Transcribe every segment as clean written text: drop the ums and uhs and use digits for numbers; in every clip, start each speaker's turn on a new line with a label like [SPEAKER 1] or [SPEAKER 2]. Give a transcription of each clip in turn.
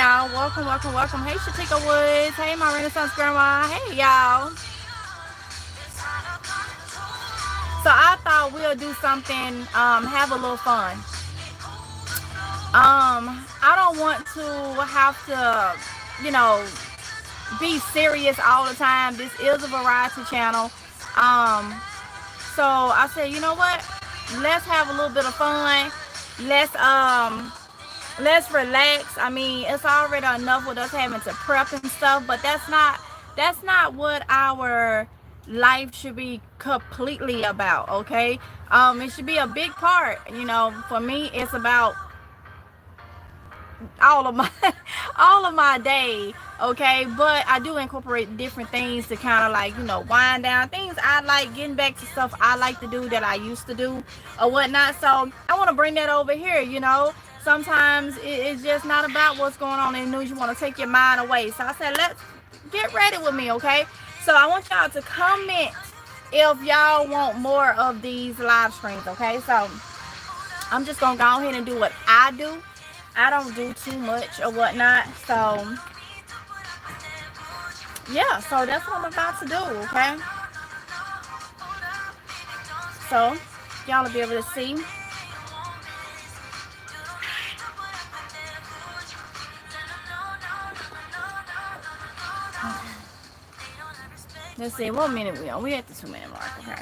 [SPEAKER 1] y'all. Welcome, welcome, welcome. Hey, Shatika Woods. Hey, my Renaissance Grandma. Hey, y'all. So I thought we'll do something, have a little fun. I don't want to have to, you know, be serious all the time. This is a variety channel. Um, so I said, you know what? Let's have a little bit of fun. Let's um let's relax. I mean, it's already enough with us having to prep and stuff, but that's not what our life should be completely about, okay? It should be a big part, for me. It's about all of my all of my day, okay? But I do incorporate different things to kind of like, wind down things I like, getting back to stuff I like to do that I used to do or whatnot. So I want to bring that over here. Sometimes it's just not about what's going on in the news. You want to take your mind away. So I said, let's get ready with me, okay? So I want y'all to comment if y'all want more of these live streams, okay? So I'm just gonna go ahead and do what I do. I don't do too much or whatnot. So yeah, so that's what I'm about to do, okay? So y'all will be able to see. Let's see, what minute we on? We at the 2-minute mark, okay?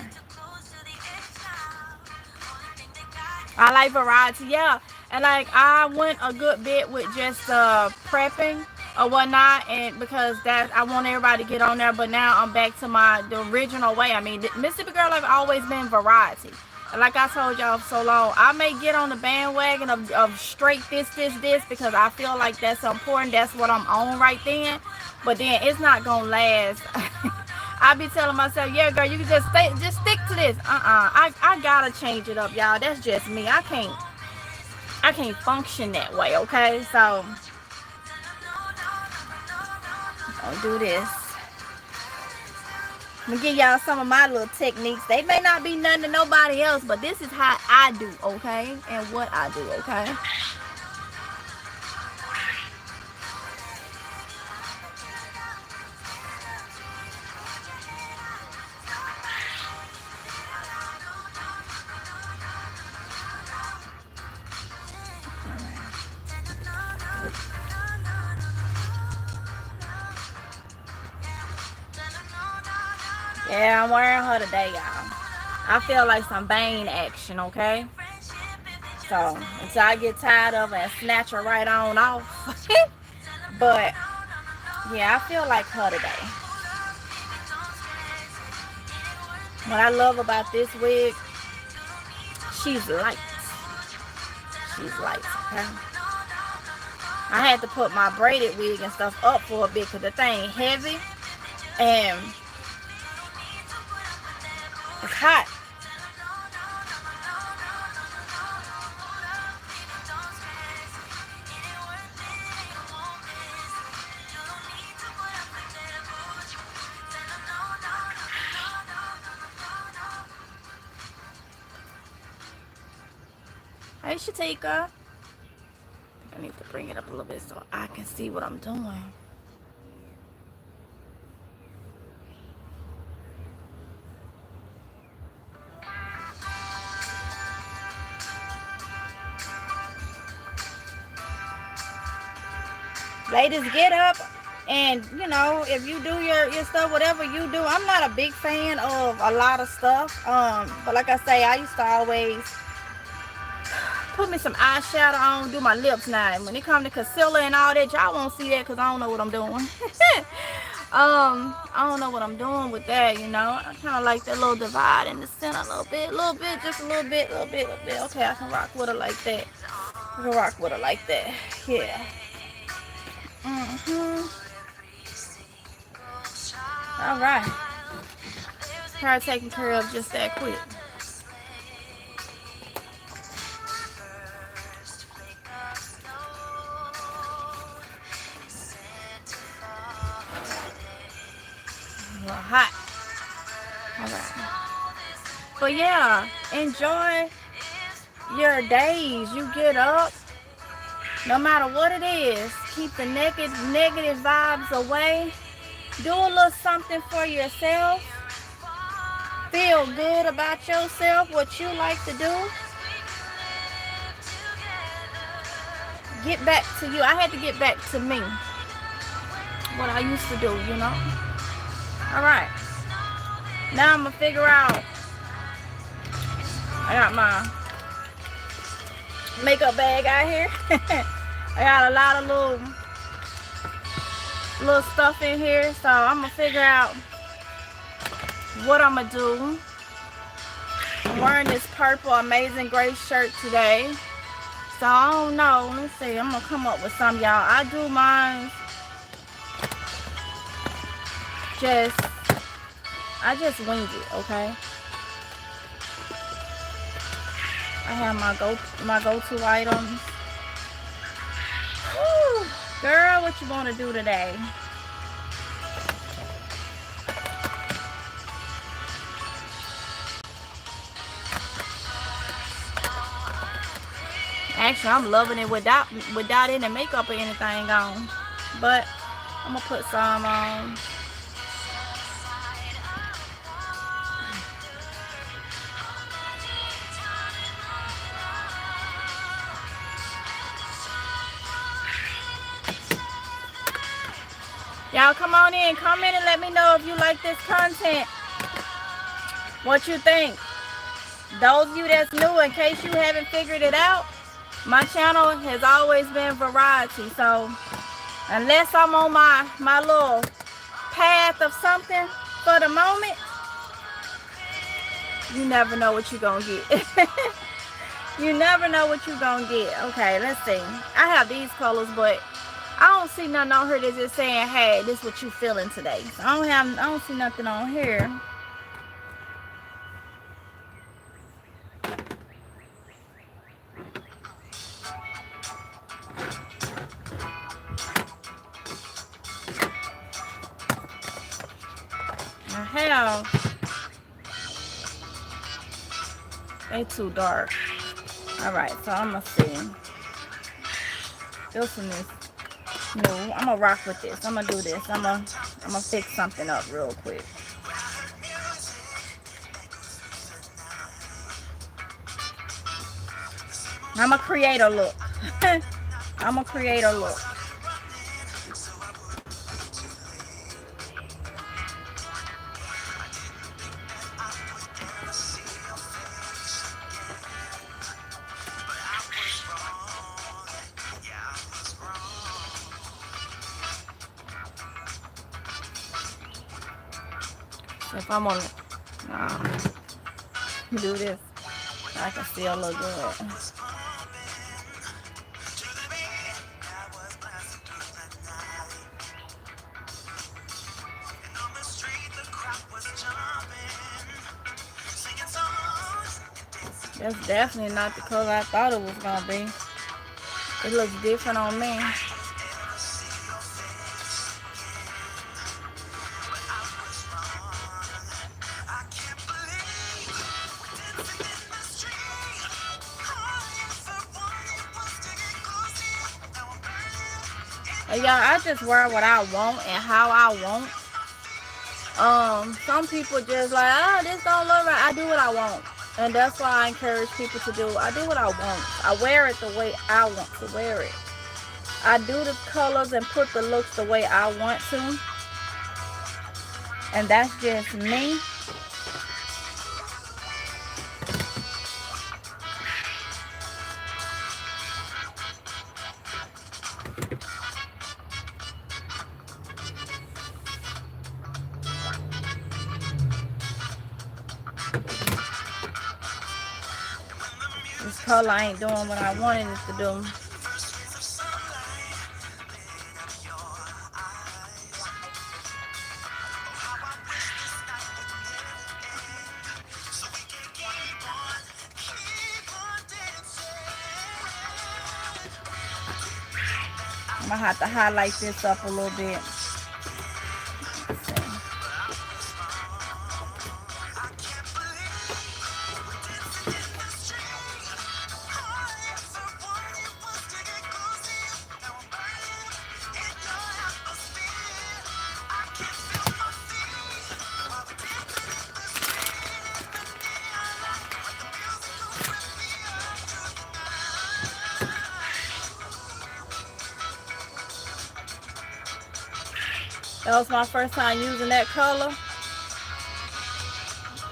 [SPEAKER 1] I like variety, yeah. And like I went a good bit with just prepping or whatnot, and because that I want everybody to get on there. But now I'm back to the original way. I mean, Mississippi Girl have always been variety. And like I told y'all so long, I may get on the bandwagon of straight this because I feel like that's important. That's what I'm on right then. But then it's not gonna last. I be telling myself, yeah, girl, you can just stick to this. I gotta change it up, y'all. That's just me. I can't function that way, okay? So I'll do this. I'm gonna give y'all some of my little techniques. They may not be nothing to nobody else, but this is how I do, okay? And what I do, okay? Yeah, I'm wearing her today, y'all. I feel like some Bane action, okay? So, until I get tired of her and snatch her right on off. But, yeah, I feel like her today. What I love about this wig, she's light. She's light, okay? I had to put my braided wig and stuff up for a bit because the thing heavy and it's hot. Hey, Shatika. I need to bring it up a little bit so I can see what I'm doing. Ladies, get up and, if you do your stuff, whatever you do. I'm not a big fan of a lot of stuff. But like I say, I used to always put me some eyeshadow on, do my lips now. And when it comes to concealer and all that, y'all won't see that because I don't know what I'm doing. I don't know what I'm doing with that, I kind of like that little divide in the center a little bit, just a little bit. Okay, I can rock with her like that. Yeah. All right. Her taking care of just that quick. A little hot. All right. But yeah, enjoy your days. You get up, no matter what it is, keep the negative vibes away. Do a little something for yourself. Feel good about yourself, what you like to do. Get back to you. I had to get back to me. What I used to do, you know. Alright. Now I'm going to figure out. I got my makeup bag out here. I got a lot of little stuff in here. So I'm going to figure out what I'm going to do. I'm wearing this purple Amazing Grace shirt today. So I don't know. Let me see. I'm going to come up with some, y'all. I do mine I just wing it, okay? I have my go-to items. Woo! Girl, what you want to do today? Actually, I'm loving it without any makeup or anything on. But I'm gonna put some on. Y'all come on in, comment and let me know if you like this content. What you think. Those of you that's new, in case you haven't figured it out, my channel has always been variety. So unless I'm on my little path of something for the moment, you never know what you're gonna get. You never know what you're gonna get. Okay, let's see. I have these colors, but I don't see nothing on here that's just saying, hey, this is what you feeling today. So I don't see nothing on here. Hell, they too dark. Alright, so I'm gonna see. This one is new. I'm gonna rock with this. I'm gonna do this. I'm gonna fix something up real quick. I'm gonna create a look. I'm gonna create a look. If I'm on do this, I can still look good. That's definitely not the color I thought it was gonna be. It looks different on me. Y'all, I just wear what I want and how I want. Some people just like, oh, this don't look right. I do what I want. And that's why I encourage people to do. I do what I want. I wear it the way I want to wear it. I do the colors and put the looks the way I want to. And that's just me. This color ain't doing what I wanted it to do. I'm gonna have to highlight this up a little bit. That was my first time using that color.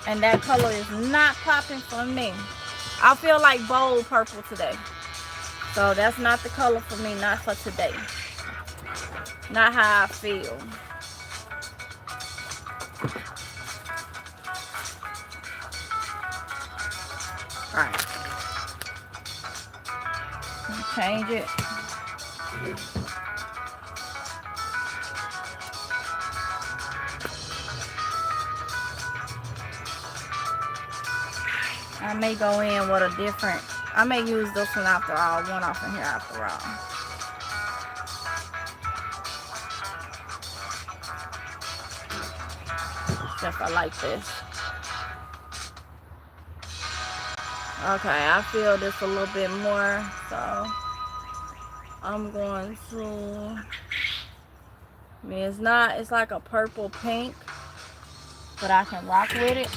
[SPEAKER 1] And that color is not popping for me. I feel like bold purple today. So that's not the color for me, not for today. Not how I feel. Alright. Change it. I may go in with a different. I may use this one after all. One off in here after all. If I like this. Okay, I feel this a little bit more. So I'm going to. I mean, it's like a purple pink. But I can rock with it.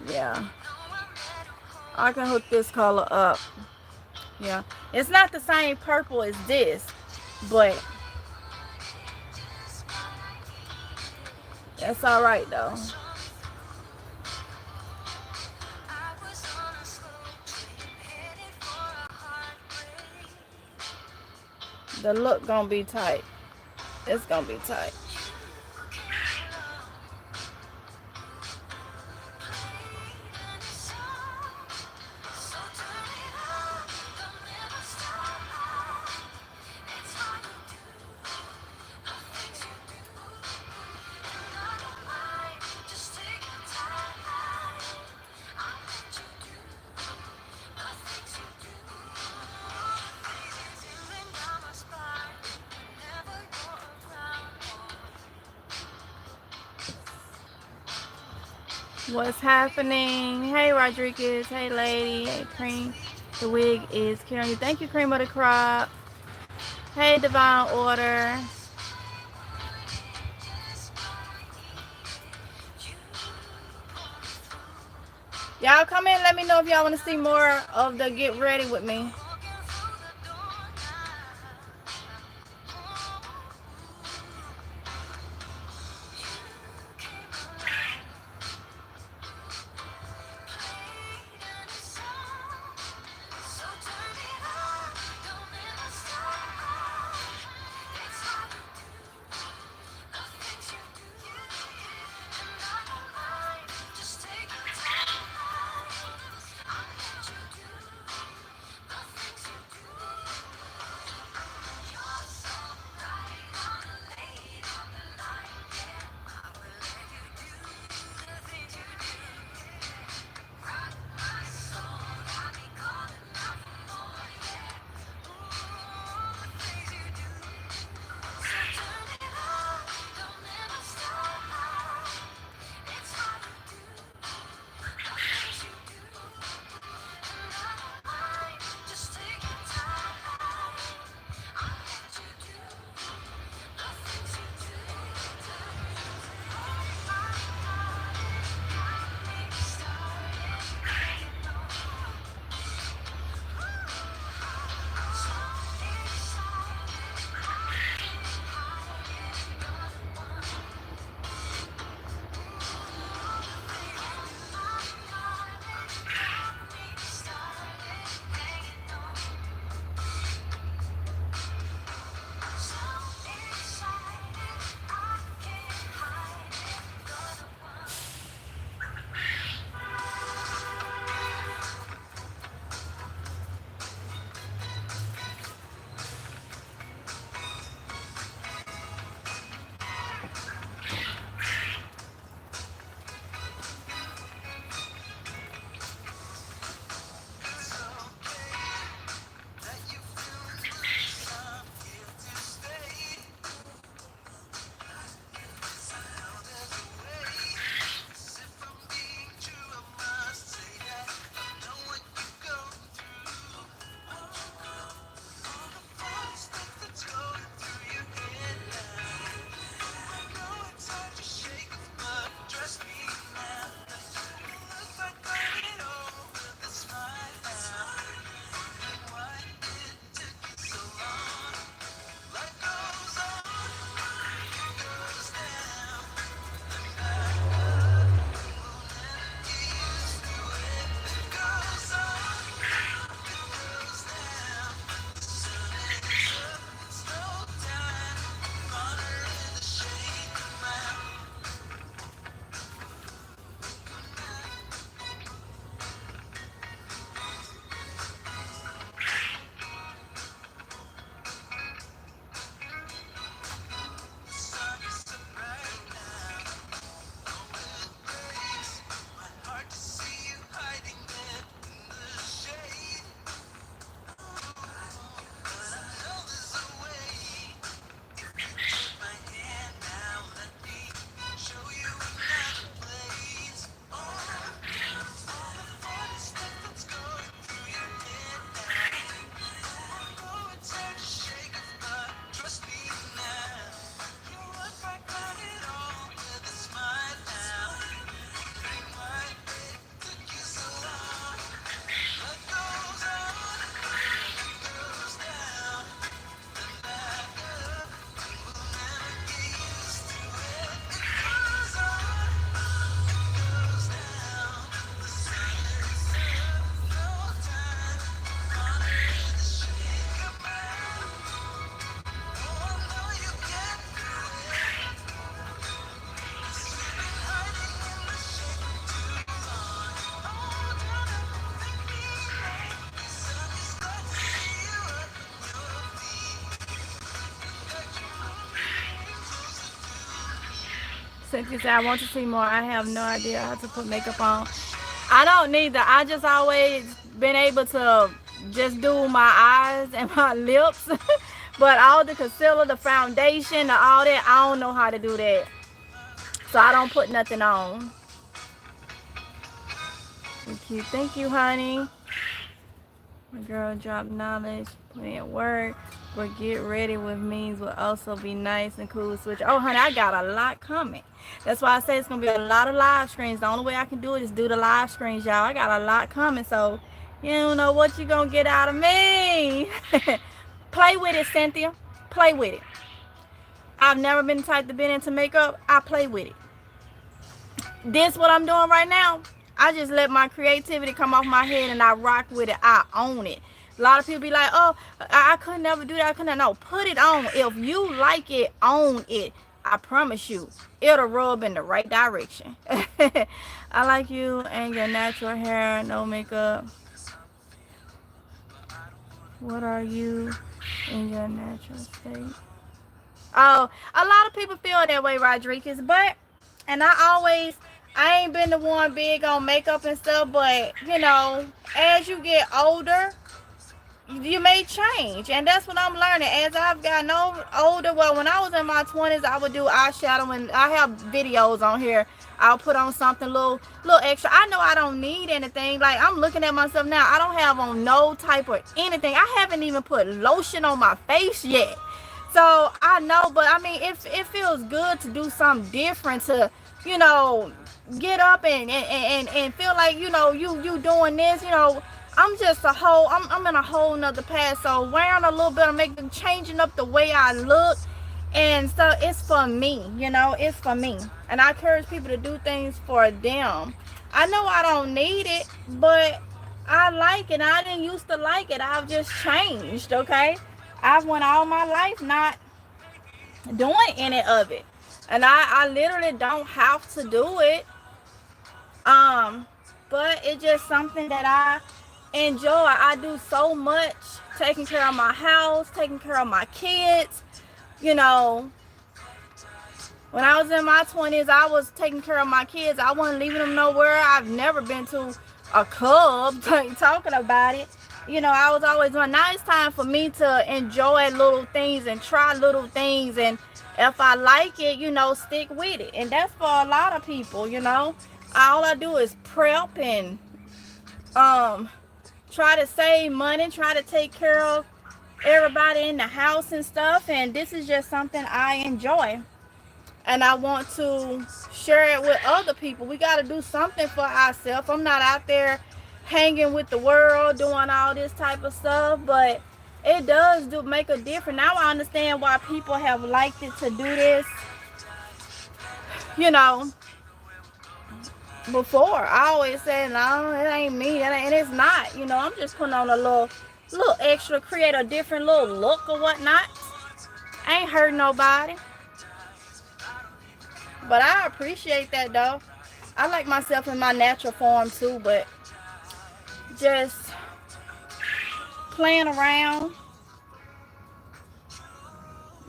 [SPEAKER 1] Yeah, I can hook this color up. Yeah, it's not the same purple as this, but that's all right though. The look gonna be tight. It's gonna be tight. What's happening? Hey Rodriguez, hey lady, hey Cream. The wig is carrying you. Thank you, Cream of the Crop. Hey Divine Order. Y'all come in, let me know if y'all want to see more of the Get Ready with me. Cynthia said, I want to see more. I have no idea how to put makeup on. I don't need that. I just always been able to just do my eyes and my lips. But all the concealer, the foundation, all that, I don't know how to do that. So I don't put nothing on. Thank you. Thank you, honey. My girl dropped knowledge, put in work, but get ready with means will also be nice and cool to switch. Oh, honey, I got a lot coming. That's why I say it's going to be a lot of live screens. The only way I can do it is do the live screens, y'all. I got a lot coming, so you don't know what you're going to get out of me. Play with it, Cynthia. Play with it. I've never been the type to be into makeup. I play with it. This what I'm doing right now. I just let my creativity come off my head and I rock with it. I own it. A lot of people be like, oh, I could never do that. I couldn't. No, put it on. If you like it, own it. I promise you, it'll rub in the right direction. I like you and your natural hair, no makeup. What are you in your natural state? Oh, a lot of people feel that way, Rodriguez, but, and I ain't been the one big on makeup and stuff, but, you know, as you get older, you may change, and that's what I'm learning. As I've gotten older, well, when I was in my 20s, I would do eyeshadow, and I have videos on here. I'll put on something little extra. I know I don't need anything. Like, I'm looking at myself now. I don't have on no type of anything. I haven't even put lotion on my face yet. So I know, but I mean, it feels good to do something different, to, you know, get up and feel like, you know, you doing this, you know. I'm just I'm in a whole nother path. So wearing a little bit of makeup, changing up the way I look, and so it's for me, you know, it's for me. And I encourage people to do things for them. I know I don't need it, but I like it. I didn't used to like it. I've just changed, okay? I've went all my life not doing any of it. And I literally don't have to do it. But it's just something that I enjoy. I do so much, taking care of my house, taking care of my kids. You know, when I was in my 20s, I was taking care of my kids. I wasn't leaving them nowhere. I've never been to a club talking about it. You know, I was always on. Now it's time for me to enjoy little things and try little things. And if I like it, you know, stick with it. And that's for a lot of people, you know. All I do is prep and try to save money, try to take care of everybody in the house and stuff. And this is just something I enjoy. And I want to share it with other people. We got to do something for ourselves. I'm not out there hanging with the world, doing all this type of stuff, but it does make a difference. Now I understand why people have liked it to do this. You know, before I always said, no, it ain't me, and it's not. You know, I'm just putting on a little extra, create a different little look or whatnot. I ain't hurt nobody. But I appreciate that, though. I like myself in my natural form, too, but just playing around,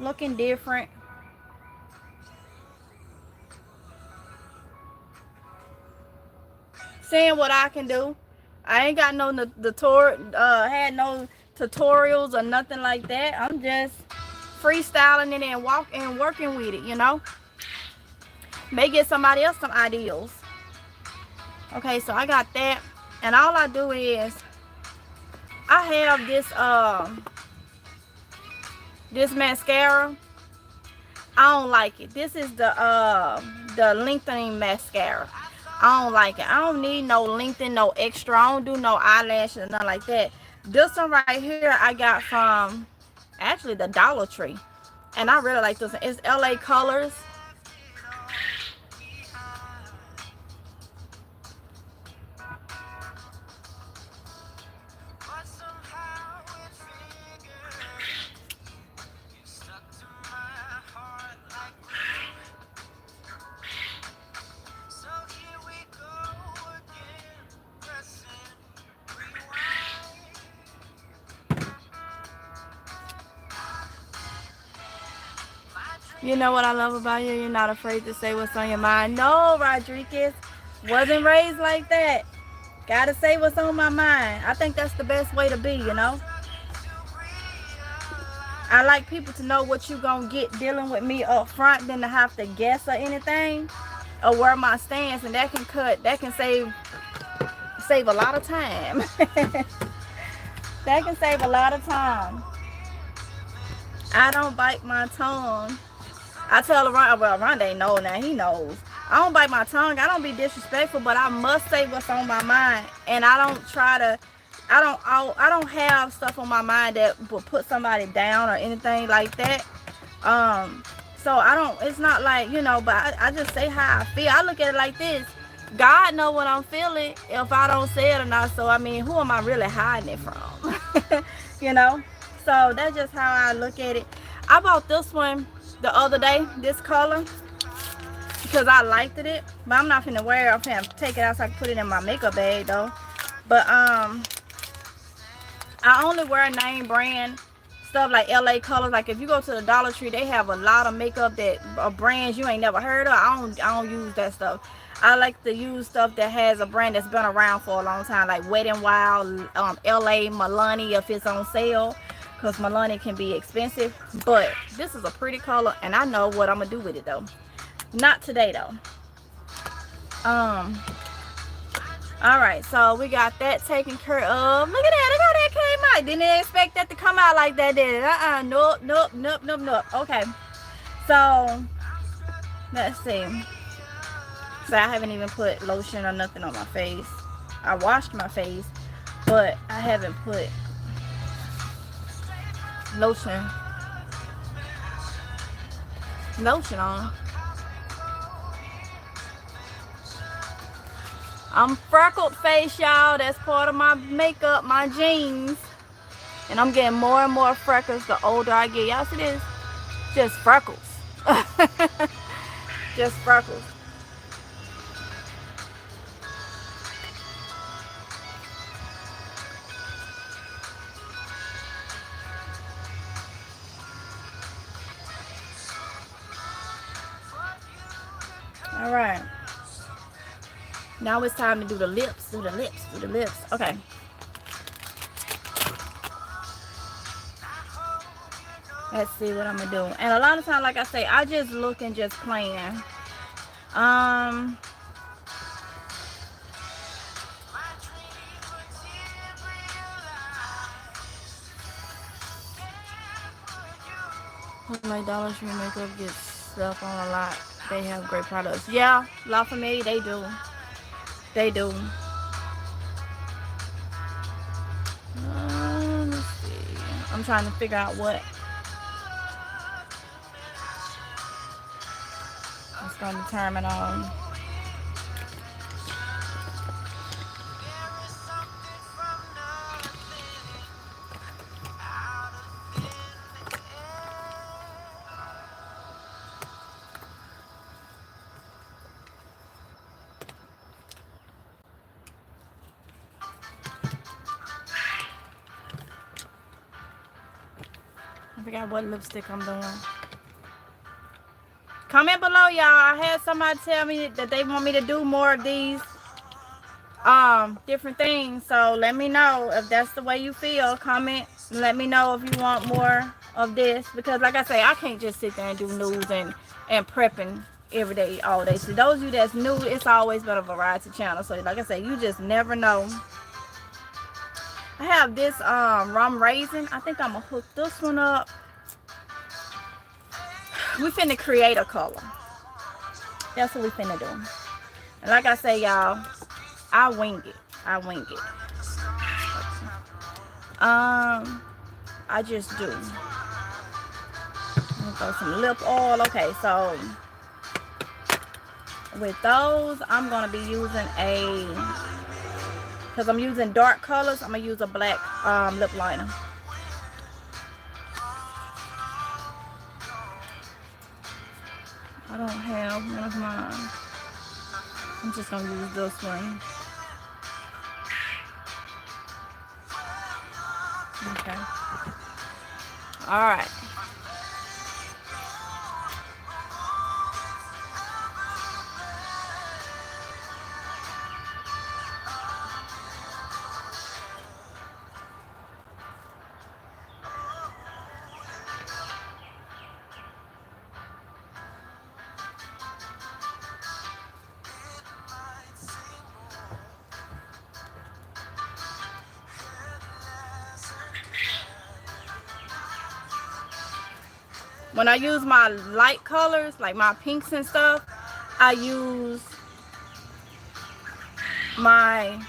[SPEAKER 1] looking different. Seeing what I can do. I ain't got no had no tutorials or nothing like that. I'm just freestyling it and working with it, you know. May get somebody else some ideas. Okay, so I got that, and all I do is I have this mascara. I don't like it. This is the lengthening mascara. I don't like it. I don't need no lengthening, no extra. I don't do no eyelashes, nothing like that. This one right here I got from actually the Dollar Tree, and I really like this one. It's LA Colors. You know what I love about you? You're not afraid to say what's on your mind. No, Rodriguez. Wasn't raised like that. Gotta say what's on my mind. I think that's the best way to be, you know? I like people to know what you gonna get dealing with me up front than to have to guess or anything or where my stance, and that can save a lot of time. That can save a lot of time. I don't bite my tongue. I tell Ron, well, Ron ain't know now, he knows. I don't bite my tongue. I don't be disrespectful, but I must say what's on my mind, and I don't try to. I don't have stuff on my mind that will put somebody down or anything like that. So I don't. It's not like, you know, but I just say how I feel. I look at it like this: God know what I'm feeling if I don't say it or not. So I mean, who am I really hiding it from? You know. So that's just how I look at it. I bought this one the other day, this color, because I liked it, but I'm not finna wear it. I'm finna take it out so I can put it in my makeup bag though. But I only wear name brand stuff like LA Colors. Like if you go to the Dollar Tree, they have a lot of makeup that brands you ain't never heard of. I don't use that stuff. I like to use stuff that has a brand that's been around for a long time, like Wet n Wild, LA Milani if it's on sale, because Milani can be expensive. But this is a pretty color, and I know what I'm gonna do with it though. Not today though. All right, so we got that taken care of. Look at that, look how that came out. Didn't expect that to come out like that, did it? Nope. Okay, so let's see. So I haven't even put lotion or nothing on my face. I washed my face, but I haven't put lotion on. I'm freckled face, y'all. That's part of my makeup, my genes. And I'm getting more and more freckles the older I get. Y'all see this? Just freckles. Just freckles. All right. Now it's time to do the lips. Do the lips. Okay. Let's see what I'm gonna do. And a lot of times, like I say, I just look and just plan. My Dollar Tree makeup gets stuff on a lot. They have great products. Yeah, La Familia, they do. They do. Let's see. I'm trying to figure out what it's going to determine on. I forgot what lipstick I'm doing. Comment below, y'all. I had somebody tell me that they want me to do more of these different things. So let me know if that's the way you feel. Comment. Let me know if you want more of this. Because like I say, I can't just sit there and do nudes and prepping every day, all day. So those of you that's new, it's always been a variety channel. So like I say, you just never know. I have this rum raisin. I think I'm gonna hook this one up. We finna create a color. That's what we finna do. And like I say, y'all, I wing it. I just do. Throw some lip oil. Okay, so with those, I'm gonna be using because I'm using dark colors, I'm gonna use a black lip liner. I don't have one of mine. I'm just gonna use this one. Okay. All right. When I use my light colors, like my pinks and stuff, I use my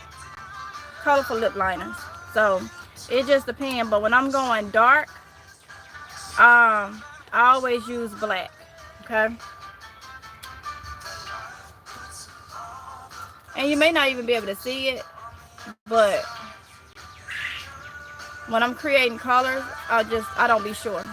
[SPEAKER 1] colorful lip liners. So it just depends. But when I'm going dark, I always use black. Okay. And you may not even be able to see it, but when I'm creating colors, I don't be sure.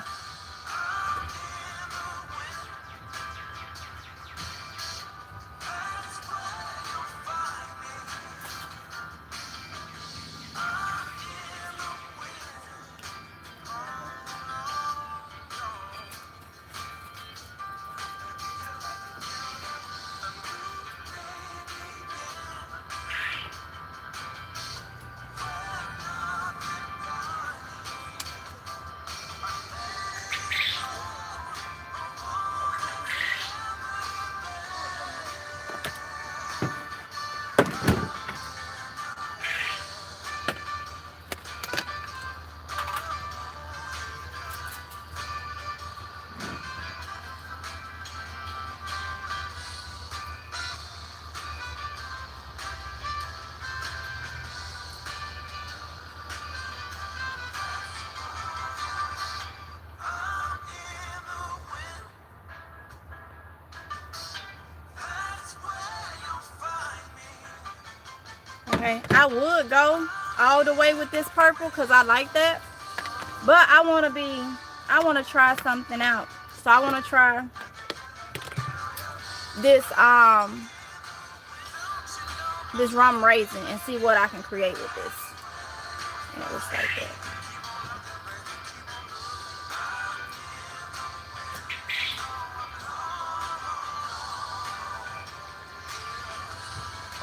[SPEAKER 1] Okay, I would go all the way with this purple because I like that. But I want to try something out. So I want to try this this rum raisin and see what I can create with this. And it looks like that.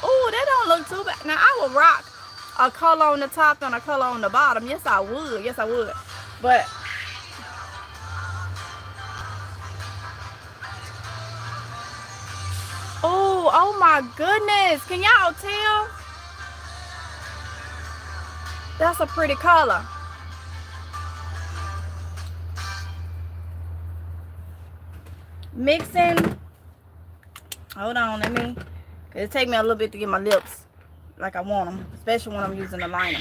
[SPEAKER 1] Oh, that don't look too bad. Now I would rock a color on the top and a color on the bottom. Yes, I would. Yes, I would. But oh my goodness. Can y'all tell? That's a pretty color. Mixing. Hold on, let me. Cause it take me a little bit to get my lips like I want them, especially when I'm using the liner.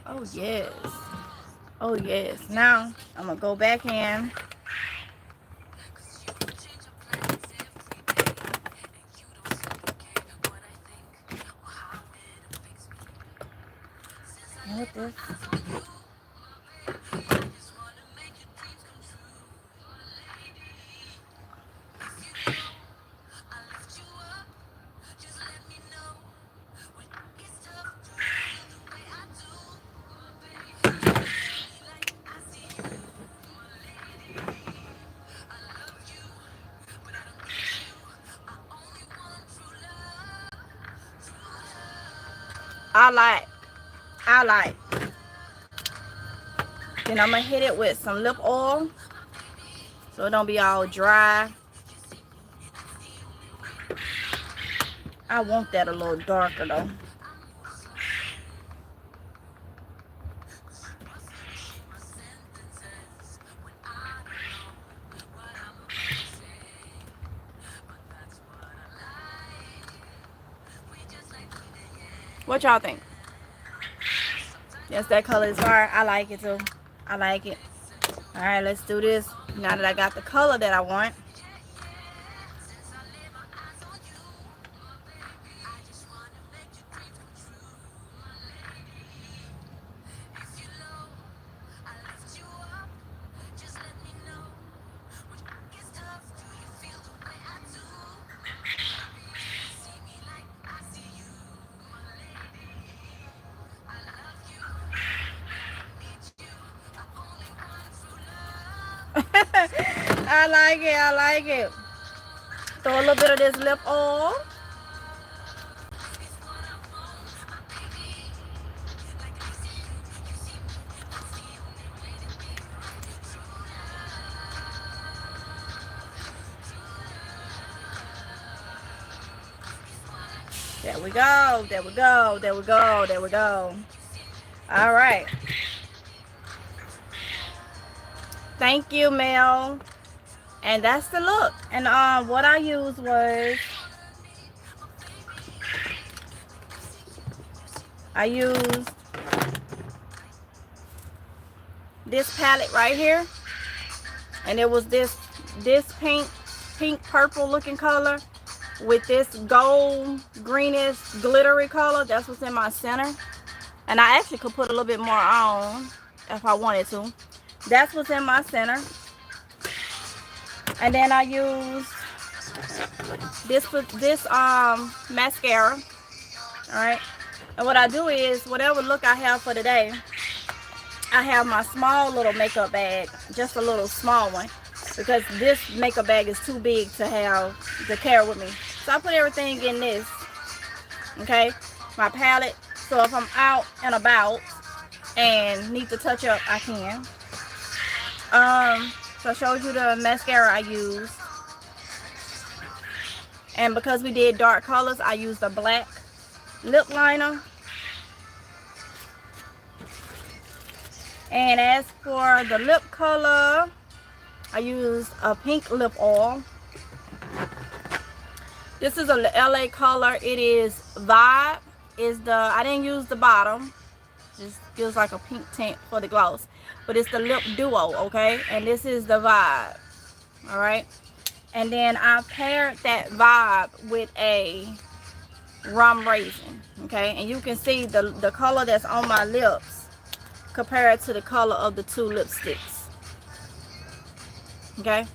[SPEAKER 1] Oh yes. Oh yes. Now I'm gonna go back in. What this? I like. Then I'm gonna hit it with some lip oil so it don't be all dry. I want that a little darker though. What y'all think? Yes, that color is hard. I like it too. I like it. All right, let's do this. Now that I got the color that I want. I like it. I like it. Throw a little bit of this lip oil. There we go. There we go. There we go. There we go. All right. Thank you, Mel. And that's the look. And what I used was I used this palette right here, and it was this pink purple looking color with this gold greenish glittery color. That's what's in my center, and I actually could put a little bit more on if I wanted to. That's what's in my center. And then I used this mascara. All right, and what I do is whatever look I have for today, I have my small little makeup bag, just a little small one, because this makeup bag is too big to have to carry with me. So I put everything in this, okay, my palette. So if I'm out and about and need to touch up, I can. So I showed you the mascara I used. And because we did dark colors, I used a black lip liner. And as for the lip color, I used a pink lip oil. This is a LA color. It is Vibe. I didn't use the bottom. Just gives like a pink tint for the gloss. But it's the lip duo, okay? And this is the Vibe. Alright? And then I paired that Vibe with a rum raisin. Okay? And you can see the color that's on my lips compared to the color of the two lipsticks. Okay?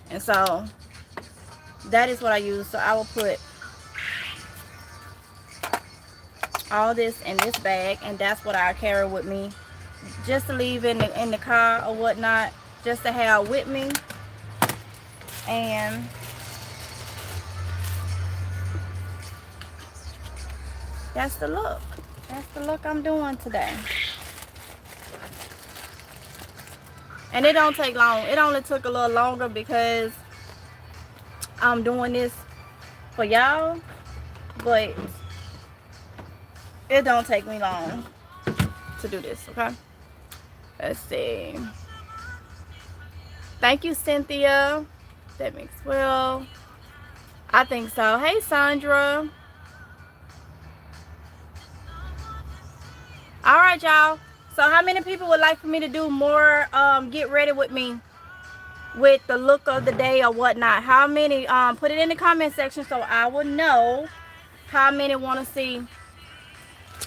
[SPEAKER 1] And so that is what I use. So I will put all this in this bag, and that's what I carry with me, just to leave in the car or whatnot, just to have with me. And that's the look. That's the look I'm doing today. And it don't take long. It only took a little longer because I'm doing this for y'all, but it don't take me long to do this, okay? Let's see. Thank you, Cynthia. That makes well. I think so. Hey, Sandra. All right, y'all. So how many people would like for me to do more get ready with me with the look of the day or whatnot? How many? Put it in the comment section so I will know how many want to see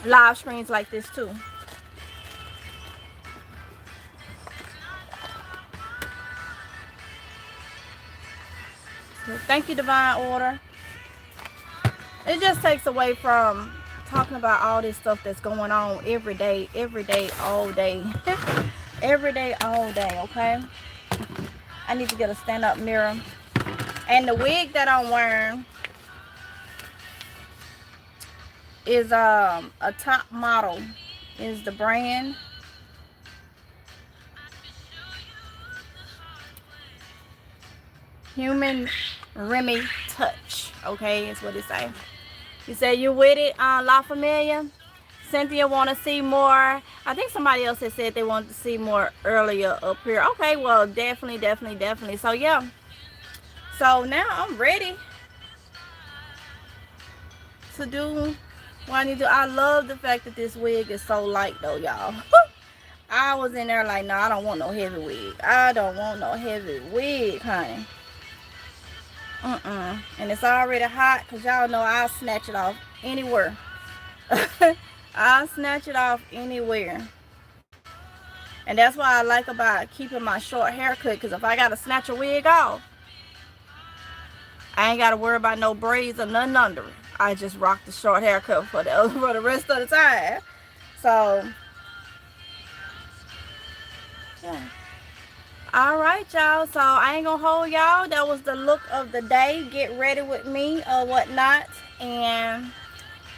[SPEAKER 1] live streams like this too. So thank you, Divine Order. It just takes away from talking about all this stuff that's going on every day, all day. Every day, all day, okay? I need to get a stand-up mirror. And the wig that I'm wearing is a Top Model is the brand. Human Remy Touch, okay, is what it say. You say you with it, La Familia? Cynthia want to see more. I think somebody else had said they wanted to see more earlier up here. Okay, well, definitely. So, yeah. So, now I'm ready to do what I need to do. I love the fact that this wig is so light, though, y'all. I was in there like, no, I don't want no heavy wig. I don't want no heavy wig, honey. And it's already hot because y'all know I'll snatch it off anywhere. I'll snatch it off anywhere. And that's why I like about keeping my short haircut, because if I got to snatch a wig off, I ain't got to worry about no braids or nothing under it. I just rock the short haircut for the rest of the time. So, yeah. All right, y'all. So I ain't gonna hold y'all. That was the look of the day. Get ready with me or whatnot. And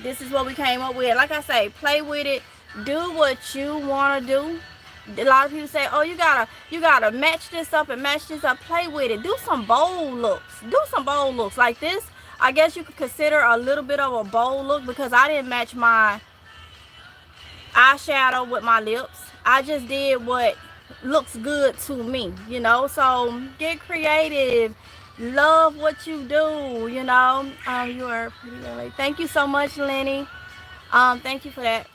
[SPEAKER 1] this is what we came up with. Like I say, play with it. Do what you want to do. A lot of people say, oh, you gotta match this up and match this up. Play with it. Do some bold looks. Like this. I guess you could consider a little bit of a bold look, because I didn't match my eyeshadow with my lips. I just did what looks good to me, you know. So get creative, love what you do, you know. You are pretty early. Thank you so much, Lenny. Thank you for that.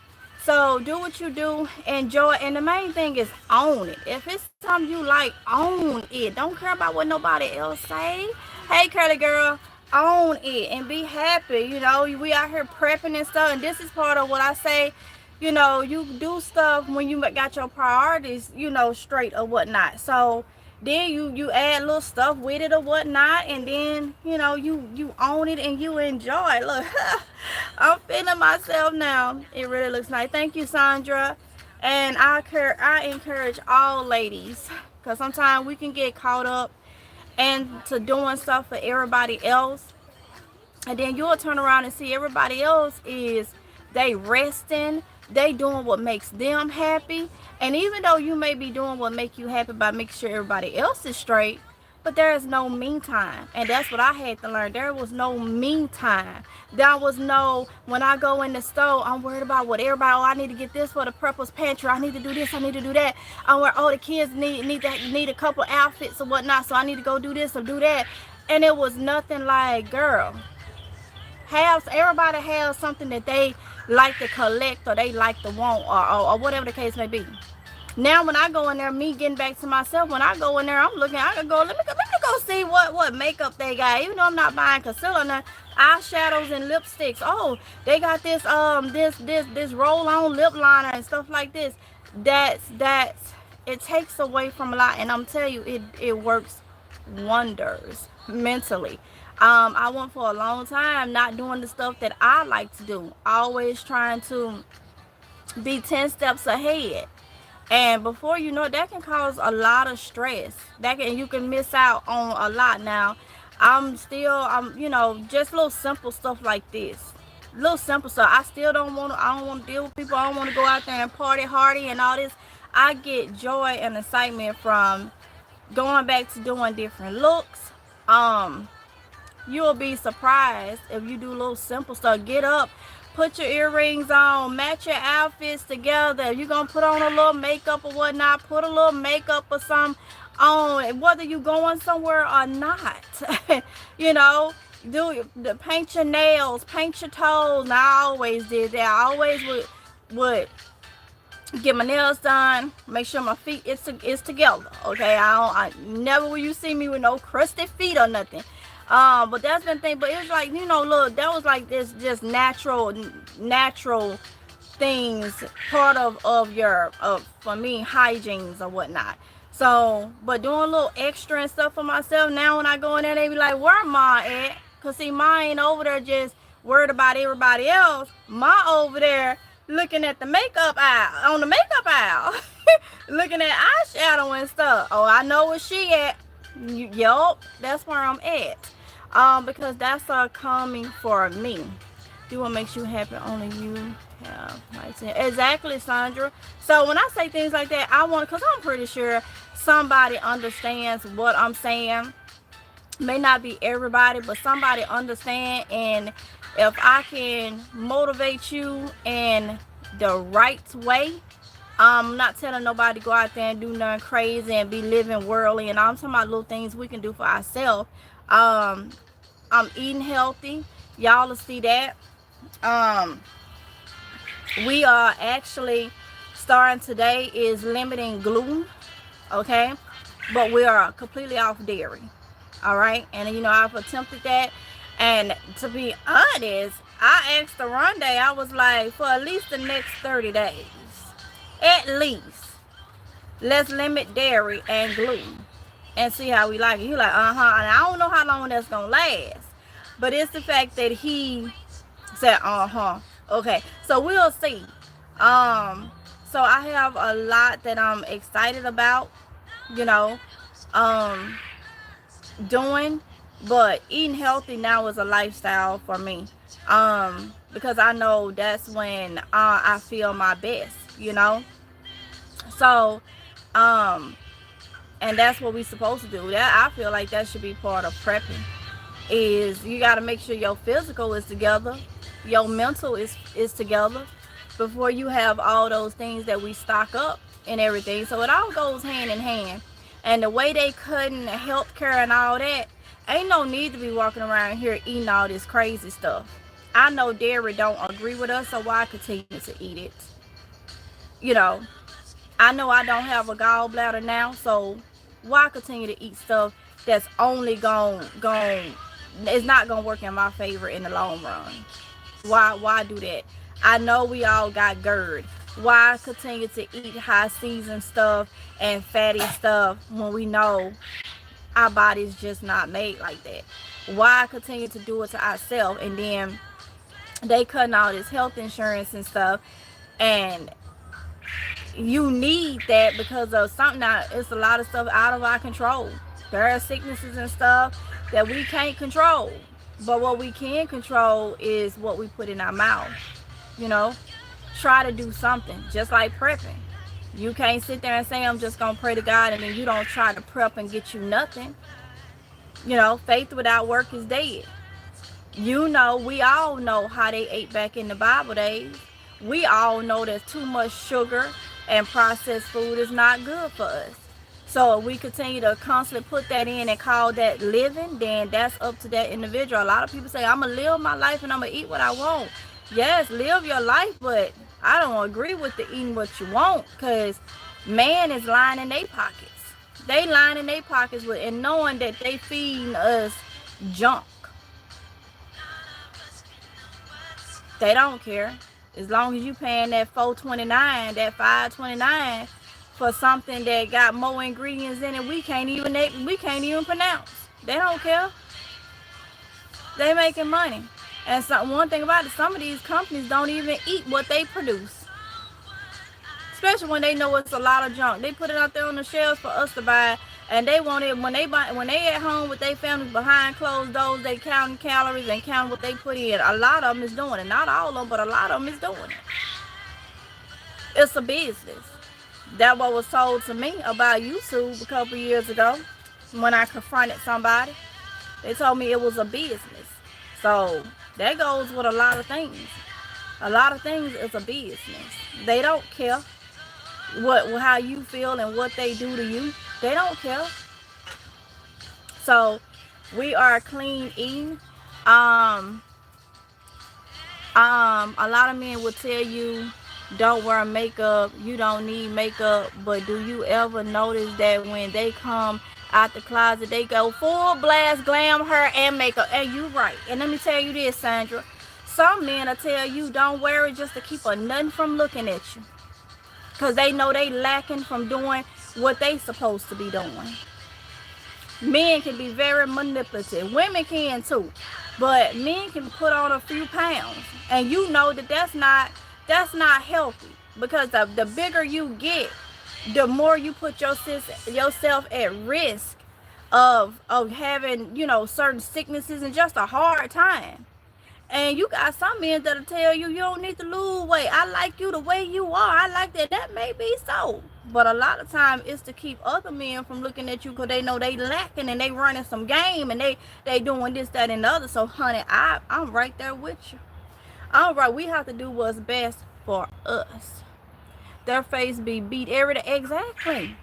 [SPEAKER 1] So do what you do, enjoy, and the main thing is own it. If it's something you like, own it. Don't care about what nobody else say. Hey, curly girl, own it and be happy. You know, we out here prepping and stuff, and this is part of what I say. You know, you do stuff when you got your priorities, you know, straight or whatnot. So then you add little stuff with it or whatnot, and then you know you own it and you enjoy. Look, I'm feeling myself now. It really looks nice. Thank you, Sandra. And I encourage all ladies, because sometimes we can get caught up and to doing stuff for everybody else, and then you'll turn around and see everybody else is they resting, they doing what makes them happy. And even though you may be doing what make you happy by making sure everybody else is straight, but there is no meantime. And that's what I had to learn. There was no meantime. There was no, when I go in the store, I'm worried about what everybody, oh, I need to get this for the purpose pantry, I need to do this, I need to do that. I'm worried, oh, the kids need a couple outfits or whatnot, so I need to go do this or do that. And it was nothing like, girl, everybody has something that they like to collect or they like to want, or whatever the case may be. Now when I go in there, me getting back to myself, when I go in there, I'm looking, I can go, let me go see what makeup they got. Even though I'm not buying concealer now, eyeshadows and lipsticks. Oh, they got this this roll on lip liner and stuff like this. That's it takes away from a lot, and I'm telling you, it works wonders mentally. I went for a long time not doing the stuff that I like to do, always trying to be 10 steps ahead. And before you know it, that can cause a lot of stress. You can miss out on a lot. Now, I'm you know, just little simple stuff like this. Little simple stuff. I don't want to deal with people. I don't want to go out there and party hardy and all this. I get joy and excitement from going back to doing different looks. You'll be surprised if you do little simple stuff. Get up, put your earrings on, match your outfits together. If you're going to put on a little makeup or whatnot, put a little makeup or something on, whether you're going somewhere or not. You know, paint your nails, paint your toes. Now, I always did that. I always would get my nails done, make sure my feet is together. Okay, I never will you see me with no crusted feet or nothing. But that's been thing. But it was like, you know, look, that was like this just natural things, part of your for me, hygienes or whatnot. So, but doing a little extra and stuff for myself. Now when I go in there, they be like, where Ma at? Cause see, Ma ain't over there just worried about everybody else. Ma over there looking at the makeup aisle, on the makeup aisle, looking at eyeshadow and stuff. Oh, I know where she at. Yup, that's where I'm at. Because that's coming for me. Do what makes you happy, only you have. Exactly, Sandra. So when I say things like that, I want, because I'm pretty sure somebody understands what I'm saying. May not be everybody, but somebody understand. And if I can motivate you in the right way, I'm not telling nobody to go out there and do nothing crazy and be living worldly. And I'm talking about little things we can do for ourselves. I'm eating healthy. Y'all will see that. We are actually starting today is limiting gluten. Okay. But we are completely off dairy. All right. And you know, I've attempted that. And to be honest, I asked Oronde, I was like, for at least the next 30 days. At least, let's limit dairy and gluten and see how we like it. You're like, and I don't know how long that's gonna last, but it's the fact that he said, okay, so we'll see. So I have a lot that I'm excited about, you know, doing, but eating healthy now is a lifestyle for me, because I know that's when I feel my best, you know. So and that's what we're supposed to do. That I feel like that should be part of prepping. is you got to make sure your physical is together, your mental is together before you have all those things that we stock up and everything. So it all goes hand in hand. And the way they cutting the healthcare and all that, ain't no need to be walking around here eating all this crazy stuff. I know dairy don't agree with us, so why continue to eat it? You know, I know I don't have a gallbladder now, so why continue to eat stuff that's only it's not gonna work in my favor in the long run? Why do that? I know we all got GERD. Why continue to eat high season stuff and fatty stuff when we know our body's just not made like that? Why continue to do it to ourselves? And then they cutting all this health insurance and stuff, and you need that because of something that it's a lot of stuff out of our control. There are sicknesses and stuff that we can't control, but what we can control is what we put in our mouth. You know, try to do something, just like prepping. You can't sit there and say I'm just gonna pray to God and then you don't try to prep and get you nothing. You know, faith without work is dead. You know, we all know how they ate back in the Bible days. We all know that too much sugar and processed food is not good for us. So if we continue to constantly put that in and call that living, then that's up to that individual. A lot of people say, I'm going to live my life and I'm going to eat what I want. Yes, live your life, but I don't agree with the eating what you want, because man is lying in their pockets. They lying in their pockets with, and knowing that they feeding us junk. They don't care. As long as you paying that $4.29, that $5.29 for something that got more ingredients in it we can't even pronounce. They don't care. They making money. And so one thing about it, some of these companies don't even eat what they produce. Especially when they know it's a lot of junk. They put it out there on the shelves for us to buy, and they want it when they at home with their families behind closed doors. They counting calories and counting what they put in. A lot of them is doing it. Not all of them, but a lot of them is doing it. It's a business. That what was told to me about YouTube a couple years ago when I confronted somebody. They told me it was a business. So that goes with a lot of things. A lot of things is a business. They don't care how you feel and what they do to you. They don't care. So we are clean eating. A lot of men will tell you don't wear makeup, you don't need makeup, but do you ever notice that when they come out the closet, they go full blast glam hair and makeup? And you right. And let me tell you this, Sandra, some men will tell you don't wear it just to keep a nothing from looking at you, because they know they lacking from doing what they supposed to be doing. Men can be very manipulative. Women can too. But men can put on a few pounds. And you know that that's not healthy. Because the bigger you get, the more you put yourself at risk of having, certain sicknesses and just a hard time. And you got some men that'll tell you don't need to lose weight. I like you the way you are. I like that. That may be so. But a lot of times it's to keep other men from looking at you, because they know they lacking and they running some game and they doing this, that, and the other. So, honey, I'm right there with you. All right, we have to do what's best for us. Their face be beat every day. Exactly.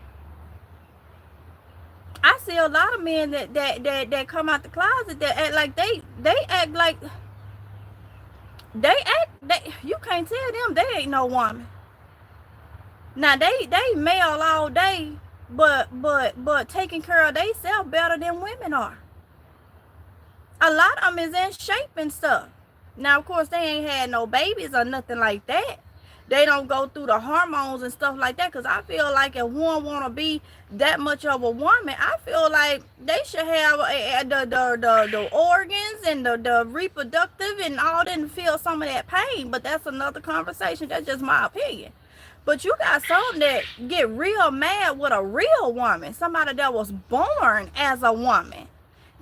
[SPEAKER 1] I see a lot of men that come out the closet that act like they act like you can't tell them they ain't no woman. Now they male all day, but taking care of themselves better than women are. A lot of them is in shape and stuff. Now, of course, they ain't had no babies or nothing like that. They don't go through the hormones and stuff like that, because I feel like if one want to be that much of a woman, I feel like they should have the organs and the reproductive and all that, and feel some of that pain. But that's another conversation. That's just my opinion. But you got some that get real mad with a real woman, somebody that was born as a woman.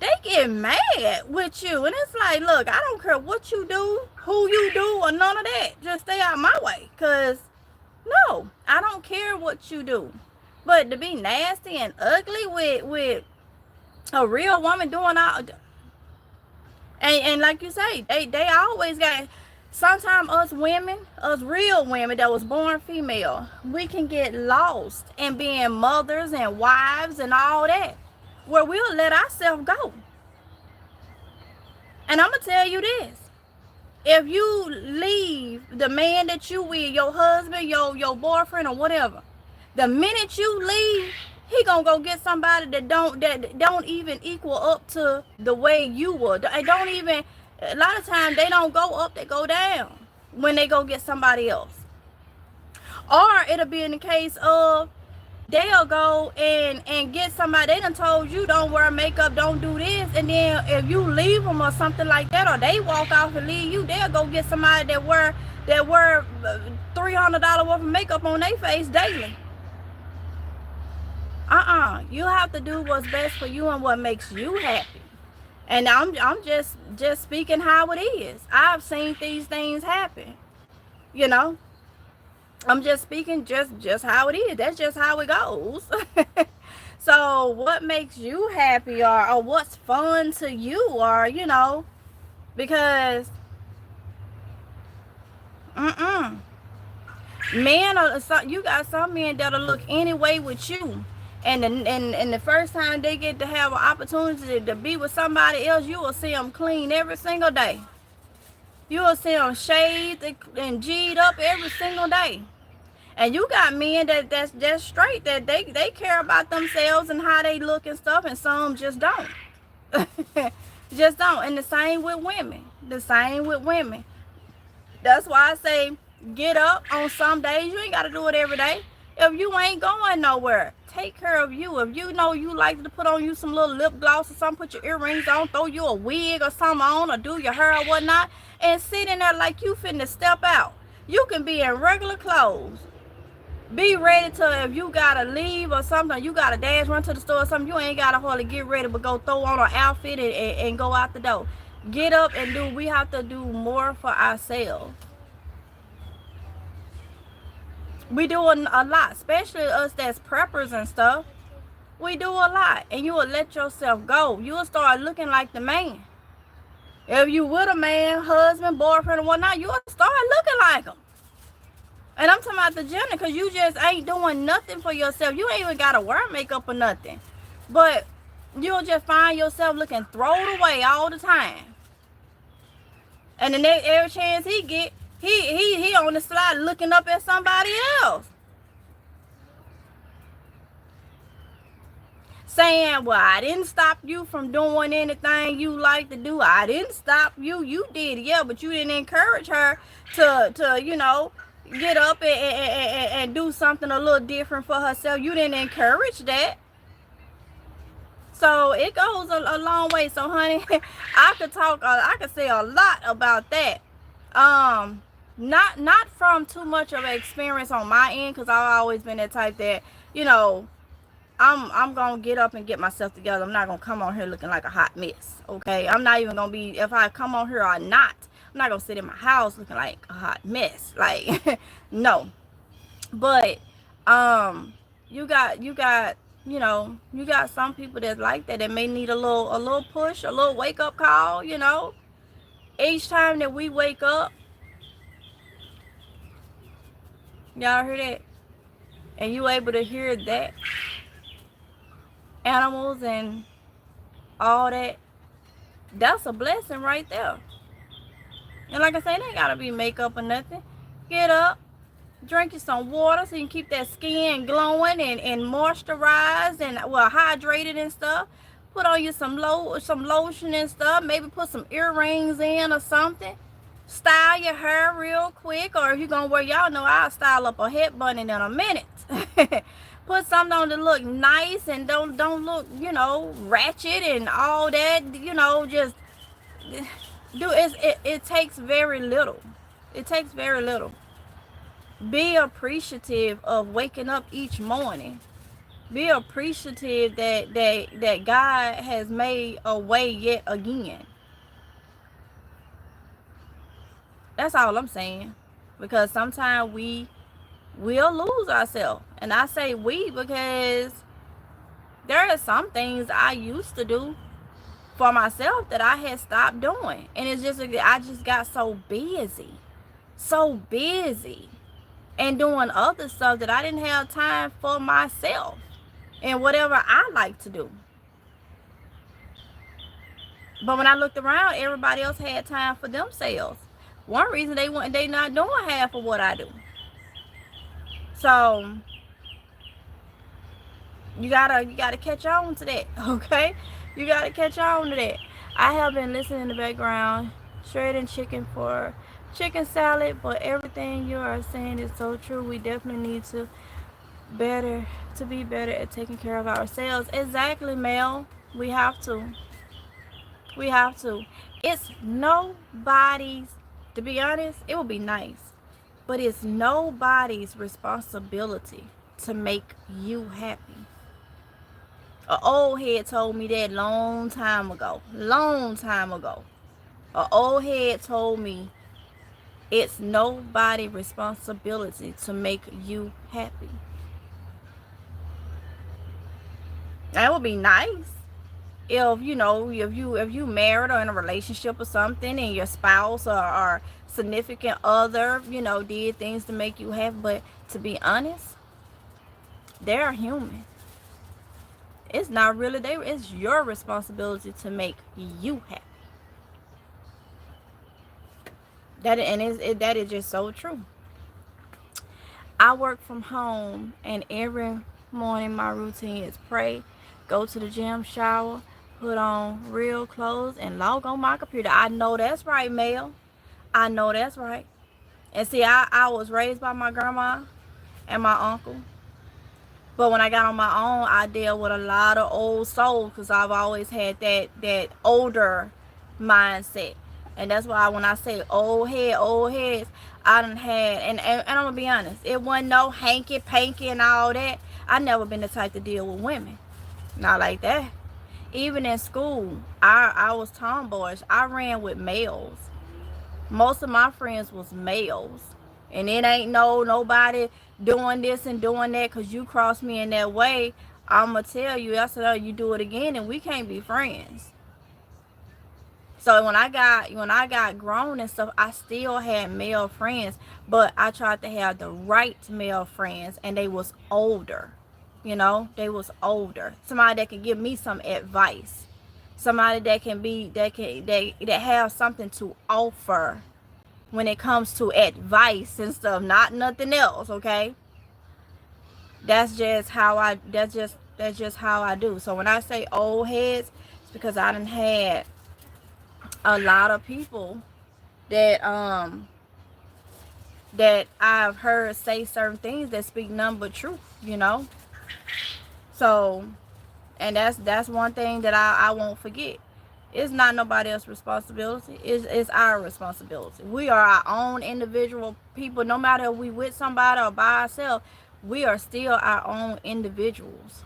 [SPEAKER 1] They get mad with you, and it's like, look, I don't care what you do, who you do, or none of that. Just stay out my way, because no, I don't care what you do. But to be nasty and ugly with a real woman doing all, And like you say, they always got. Sometimes us women, us real women that was born female, we can get lost in being mothers and wives and all that, where we'll let ourselves go. And I'm gonna tell you this: if you leave the man that you with, your husband, your boyfriend, or whatever, the minute you leave, he gonna go get somebody that don't even equal up to the way you would. They don't even. A lot of times they don't go up; they go down when they go get somebody else. Or it'll be in the case of they'll go and get somebody. They done told you don't wear makeup, don't do this, and then if you leave them or something like that, or they walk off and leave you, they'll go get somebody that wear $300 worth of makeup on their face daily. You have to do what's best for you and what makes you happy. And I'm just speaking how it is. I've seen these things happen. You know, I'm just speaking just how it is. That's just how it goes. So what makes you happy, or what's fun to you, or because men are, you got some men that'll look anyway with you. And the first time they get to have an opportunity to be with somebody else, you will see them clean every single day. You will see them shaved and G'd up every single day. And you got men that's straight, that they care about themselves and how they look and stuff, and some just don't. Just don't. And the same with women. That's why I say get up on some days. You ain't got to do it every day. If you ain't going nowhere, take care of you. If you know you like to put on you some little lip gloss or something, put your earrings on, throw you a wig or something on, or do your hair or whatnot, and sit in there like you finna step out. You can be in regular clothes. Be ready to, if you gotta leave or something, you gotta dash, run to the store or something, you ain't gotta hardly get ready, but go throw on an outfit and go out the door. Get up and do. We have to do more for ourselves. We do a lot, especially us that's preppers and stuff. We do a lot, and you will let yourself go. You will start looking like the man. If you with a man, husband, boyfriend, or whatnot, you will start looking like him. And I'm talking about the gender, because you just ain't doing nothing for yourself. You ain't even got to wear makeup or nothing. But you'll just find yourself looking thrown away all the time. And the next every chance he get, he on the slide looking up at somebody else. Saying, well, I didn't stop you from doing anything you like to do. I didn't stop you. You did, yeah, but you didn't encourage her to get up and do something a little different for herself. You didn't encourage that. So it goes a long way. So honey, I could say a lot about that. Not from too much of an experience on my end, because I've always been that type that, I'm gonna get up and get myself together. I'm not gonna come on here looking like a hot mess. Okay, I'm not even gonna be, if I come on here or not, I'm not gonna sit in my house looking like a hot mess. Like no. But you got some people that's like that may need a little push, a little wake up call. Each time that we wake up, y'all hear that? And you able to hear that, animals and all that, that's a blessing right there. And like I said, it ain't gotta be makeup or nothing. Get up, drink you some water so you can keep that skin glowing and moisturized and hydrated and stuff. Put on you some lotion and stuff. Maybe put some earrings in or something. Style your hair real quick, or if you're gonna wear, y'all know I'll style up a head bun in a minute. Put something on to look nice and don't look, ratchet and all that. Just do it. It takes very little. It takes very little. Be appreciative of waking up each morning. Be appreciative that God has made a way yet again. That's all I'm saying. Because sometimes we'll lose ourselves. And I say we because there are some things I used to do for myself that I had stopped doing. And it's just, I just got so busy and doing other stuff that I didn't have time for myself and whatever I like to do. But when I looked around, everybody else had time for themselves. One reason they not doing half of what I do. So you gotta catch on to that, okay? You gotta catch on to that. I have been listening in the background, shredding chicken for chicken salad, but everything you are saying is so true. We definitely need to be better at taking care of ourselves. Exactly, Mel. We have to. We have to. It's nobody's, to be honest, it would be nice, but it's nobody's responsibility to make you happy. An old head told me that long time ago. Long time ago. An old head told me it's nobody's responsibility to make you happy. That would be nice if you married or in a relationship or something, and your spouse or significant other, did things to make you happy. But to be honest, they're human. It's not really it's your responsibility to make you happy. That is just so true. I work from home, and every morning my routine is pray, go to the gym, shower, put on real clothes, and log on my computer. I know that's right, Mel. I know that's right. And see, I was raised by my grandma and my uncle. But when I got on my own, I dealt with a lot of old souls, because I've always had that older mindset. And that's why when I say old heads, I done had, and I'm going to be honest, it wasn't no hanky-panky and all that. I never been the type to deal with women. Not like that. Even in school, I was tomboyish. I ran with males. Most of my friends was males. And it ain't nobody doing this and doing that because you crossed me in that way. I'ma tell you, I said, oh, you do it again and we can't be friends. So when I got grown and stuff, I still had male friends, but I tried to have the right male friends, and they was older. They was older. Somebody that can give me some advice. Somebody that have something to offer when it comes to advice and stuff, not nothing else, okay? That's just how I do. So when I say old heads, it's because I done had a lot of people that I've heard say certain things that speak none but truth, So, and that's one thing that I won't forget. It's not nobody else's responsibility. It's our responsibility. We are our own individual people. No matter if we with somebody or by ourselves, we are still our own individuals.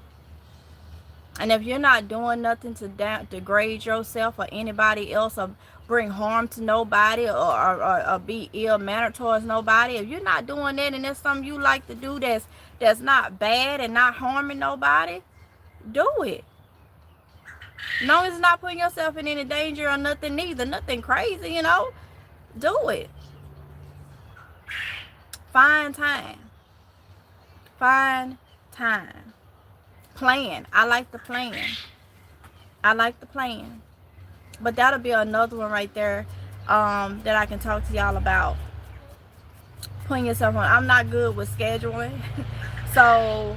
[SPEAKER 1] And if you're not doing nothing to degrade yourself or anybody else, or bring harm to nobody, or be ill-mannered towards nobody, if you're not doing that and there's something you like to do that's not bad and not harming nobody, do it. No, it's not putting yourself in any danger or nothing neither. Nothing crazy, Do it. Find time. Plan. I like the plan. But that'll be another one right there that I can talk to y'all about. Putting yourself on. I'm not good with scheduling. So,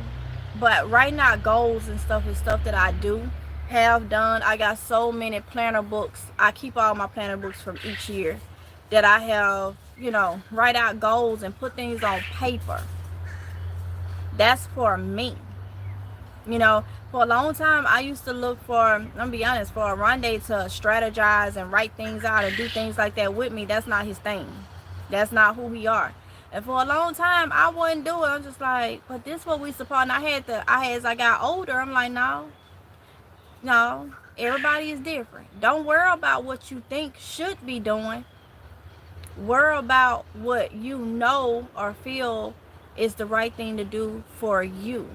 [SPEAKER 1] but right now, goals and stuff is stuff that I do have done. I got so many planner books. I keep all my planner books from each year that I have, write out goals and put things on paper. That's for me. For a long time, I used to look for, I'm gonna be honest, for Oronde to strategize and write things out and do things like that with me. That's not his thing. That's not who we are. And for a long time, I wouldn't do it. I'm just like, but this is what we support. And as I got older, I'm like, no, everybody is different. Don't worry about what you think should be doing. Worry about what you know or feel is the right thing to do for you.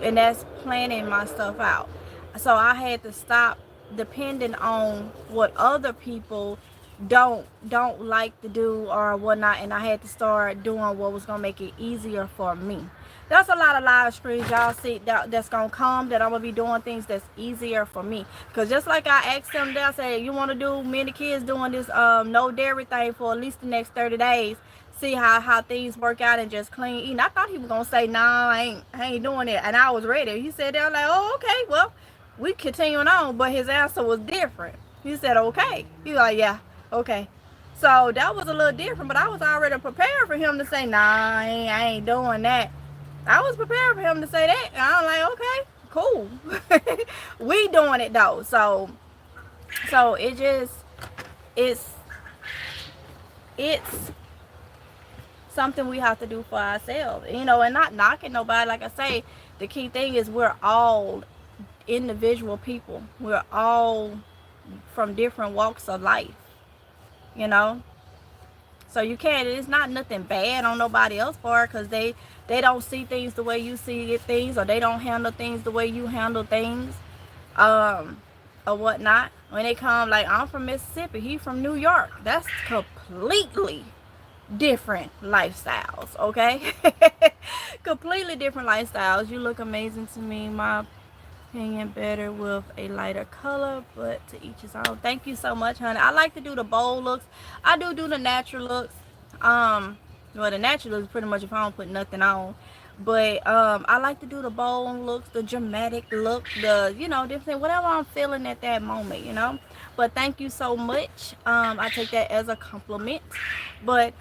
[SPEAKER 1] And that's planning my stuff out. So I had to stop depending on what other people don't like to do or whatnot, and I had to start doing what was gonna make it easier for me. There's a lot of live streams y'all see that's gonna come, that I'm gonna be doing things that's easier for me. Because just like I asked them, they'll say, you want to do, me and the kids doing this no dairy thing for at least the next 30 days, see how things work out and just clean eating. I thought he was gonna say, nah, I ain't doing it, and I was ready. He said, they're like, oh, okay, well, we continuing on, but his answer was different. He said, okay. He was like, yeah, okay. So that was a little different, but I was already prepared for him to say, nah, I ain't doing that. I was prepared for him to say that, and I was like, okay, cool. We doing it though. So it just, it's it's something we have to do for ourselves, you know, and not knocking nobody. Like I say, the key thing is we're all individual people. We're all from different walks of life, you know. So you can't, it's not nothing bad on nobody else for it, because they don't see things the way you see it, things, or they don't handle things the way you handle things, or whatnot. When they come, like, I'm from Mississippi, he from New York. That's completely different lifestyles, okay? Completely different lifestyles. You look amazing to me. My opinion, better with a lighter color, but to each his own. Thank you so much, honey. I like to do the bold looks. I do the natural looks. Well, the natural looks pretty much if I don't put nothing on, but I like to do the bold looks, the dramatic look, the, you know, different, whatever I'm feeling at that moment, you know. But thank you so much. I take that as a compliment. But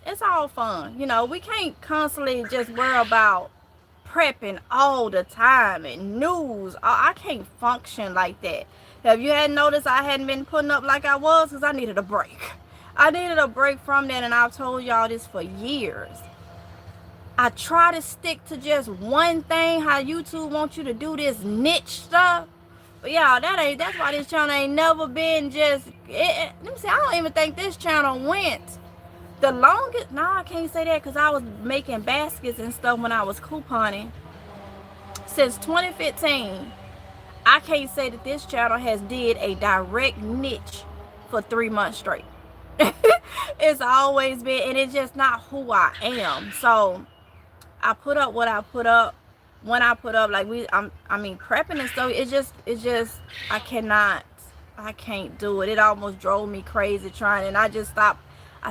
[SPEAKER 1] it's all fun, you know. We can't constantly just worry about prepping all the time and news. I can't function like that. If you hadn't noticed, I hadn't been putting up like I was because I needed a break. I needed a break from that, and I've told y'all this for years. I try to stick to just one thing, how YouTube wants you to do this niche stuff. But y'all, that's why this channel ain't never been just, let me see, I don't even think this channel went the longest. No, I can't say that, because I was making baskets and stuff when I was couponing. Since 2015, I can't say that this channel has did a direct niche for 3 months straight. It's always been, and it's just not who I am. So I put up what I put up when I put up, like I mean prepping and stuff. It's just I can't do it. It almost drove me crazy trying, and I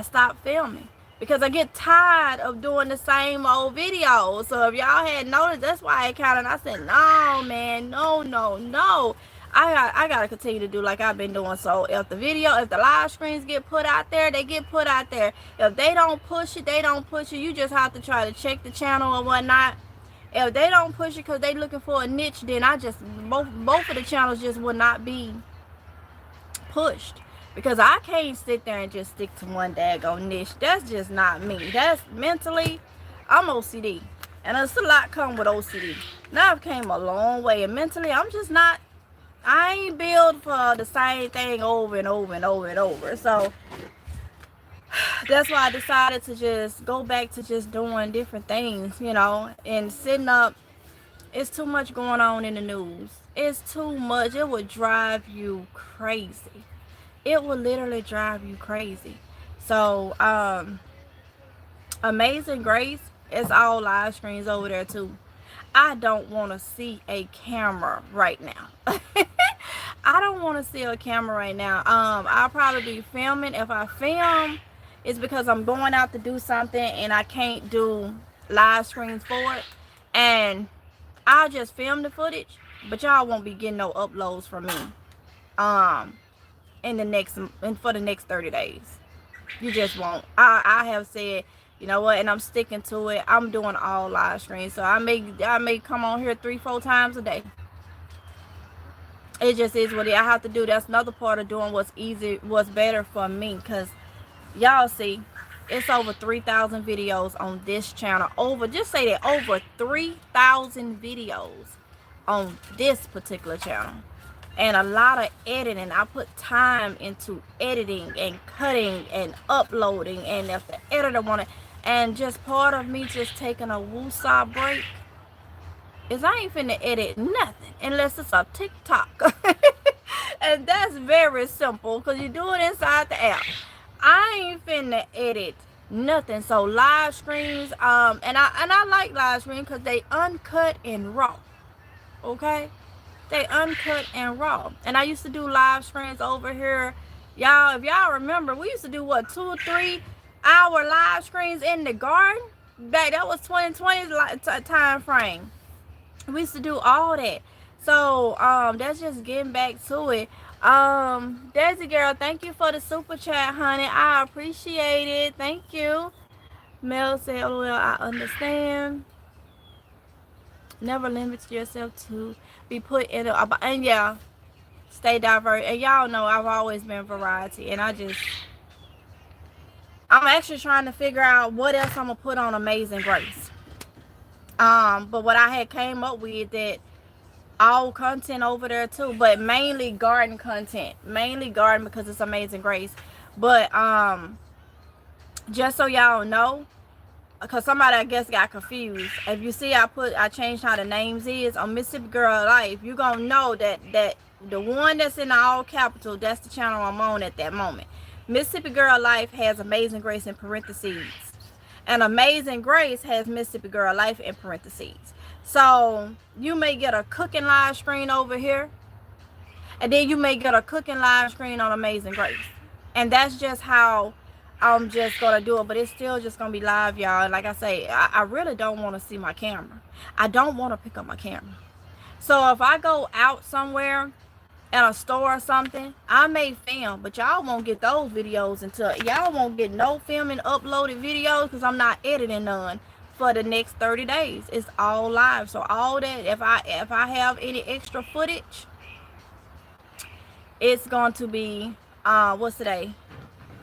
[SPEAKER 1] stopped filming because I get tired of doing the same old videos. So if y'all had noticed, that's why I said, no, man, no. I gotta continue to do like I've been doing. So if the live screens get put out there, they get put out there. If they don't push it, they don't push it. You just have to try to check the channel or whatnot. If they don't push it because they looking for a niche, then both of the channels just will not be pushed. Because I can't sit there and just stick to one daggone niche. That's just not me. That's mentally, I'm OCD. And there's a lot come with OCD. Now I've came a long way. And mentally, I'm just not, I ain't built for the same thing over and over and over and over. So that's why I decided to just go back to just doing different things, you know, and sitting up. It's too much going on in the news. It's too much. It would drive you crazy. It will literally drive you crazy. So Amazing Grace, it's all live screens over there too. I don't want to see a camera right now. I don't want to see a camera right now. I'll probably be filming. If I film, it's because I'm going out to do something and I can't do live screens for it. And I'll just film the footage, but y'all won't be getting no uploads from me for the next 30 days. You just won't. I have said, you know what, and I'm sticking to it. I'm doing all live streams, so I may come on here 3-4 times a day. It just is what I have to do. That's another part of doing what's better for me, because y'all see, it's over 3,000 videos on this channel. Just say that, over 3,000 videos on this particular channel. And a lot of editing. I put time into editing and cutting and uploading, and if the editor wanted, and just part of me just taking a woosah break is I ain't finna edit nothing unless it's a TikTok. And that's very simple because you do it inside the app. I ain't finna edit nothing. So live streams, and I like live streams because they uncut and raw. Okay? They uncut and raw. And I used to do live streams over here. Y'all, if y'all remember, we used to do what, 2 or 3 hour live screens in the garden? Back that was 2020 time frame. We used to do all that. So that's just getting back to it. Desi girl, thank you for the super chat, honey. I appreciate it. Thank you. Mel said, "LOL, I understand. Never limit yourself to be put in a, and yeah, stay diverse." And y'all know I've always been variety, and I'm actually trying to figure out what else I'm gonna put on Amazing Grace. But what I had came up with that all content over there too, but mainly garden content, mainly garden because it's Amazing Grace. But just so y'all know, because somebody I guess got confused. If you see, I changed how the names is on Mississippi Girl Life. You gonna know that the one that's in the all capital, that's the channel I'm on at that moment. Mississippi Girl Life has Amazing Grace in parentheses, and Amazing Grace has Mississippi Girl Life in parentheses. So you may get a cooking live screen over here, and then you may get a cooking live screen on Amazing Grace, and that's just how I'm just gonna do it. But it's still just gonna be live, y'all. Like I say, I really don't want to see my camera. I don't want to pick up my camera. So if I go out somewhere at a store or something, I may film, but y'all won't get those videos until y'all won't get no filming uploaded videos because I'm not editing none for the next 30 days. It's all live. So all that, if I have any extra footage, it's going to be what's today?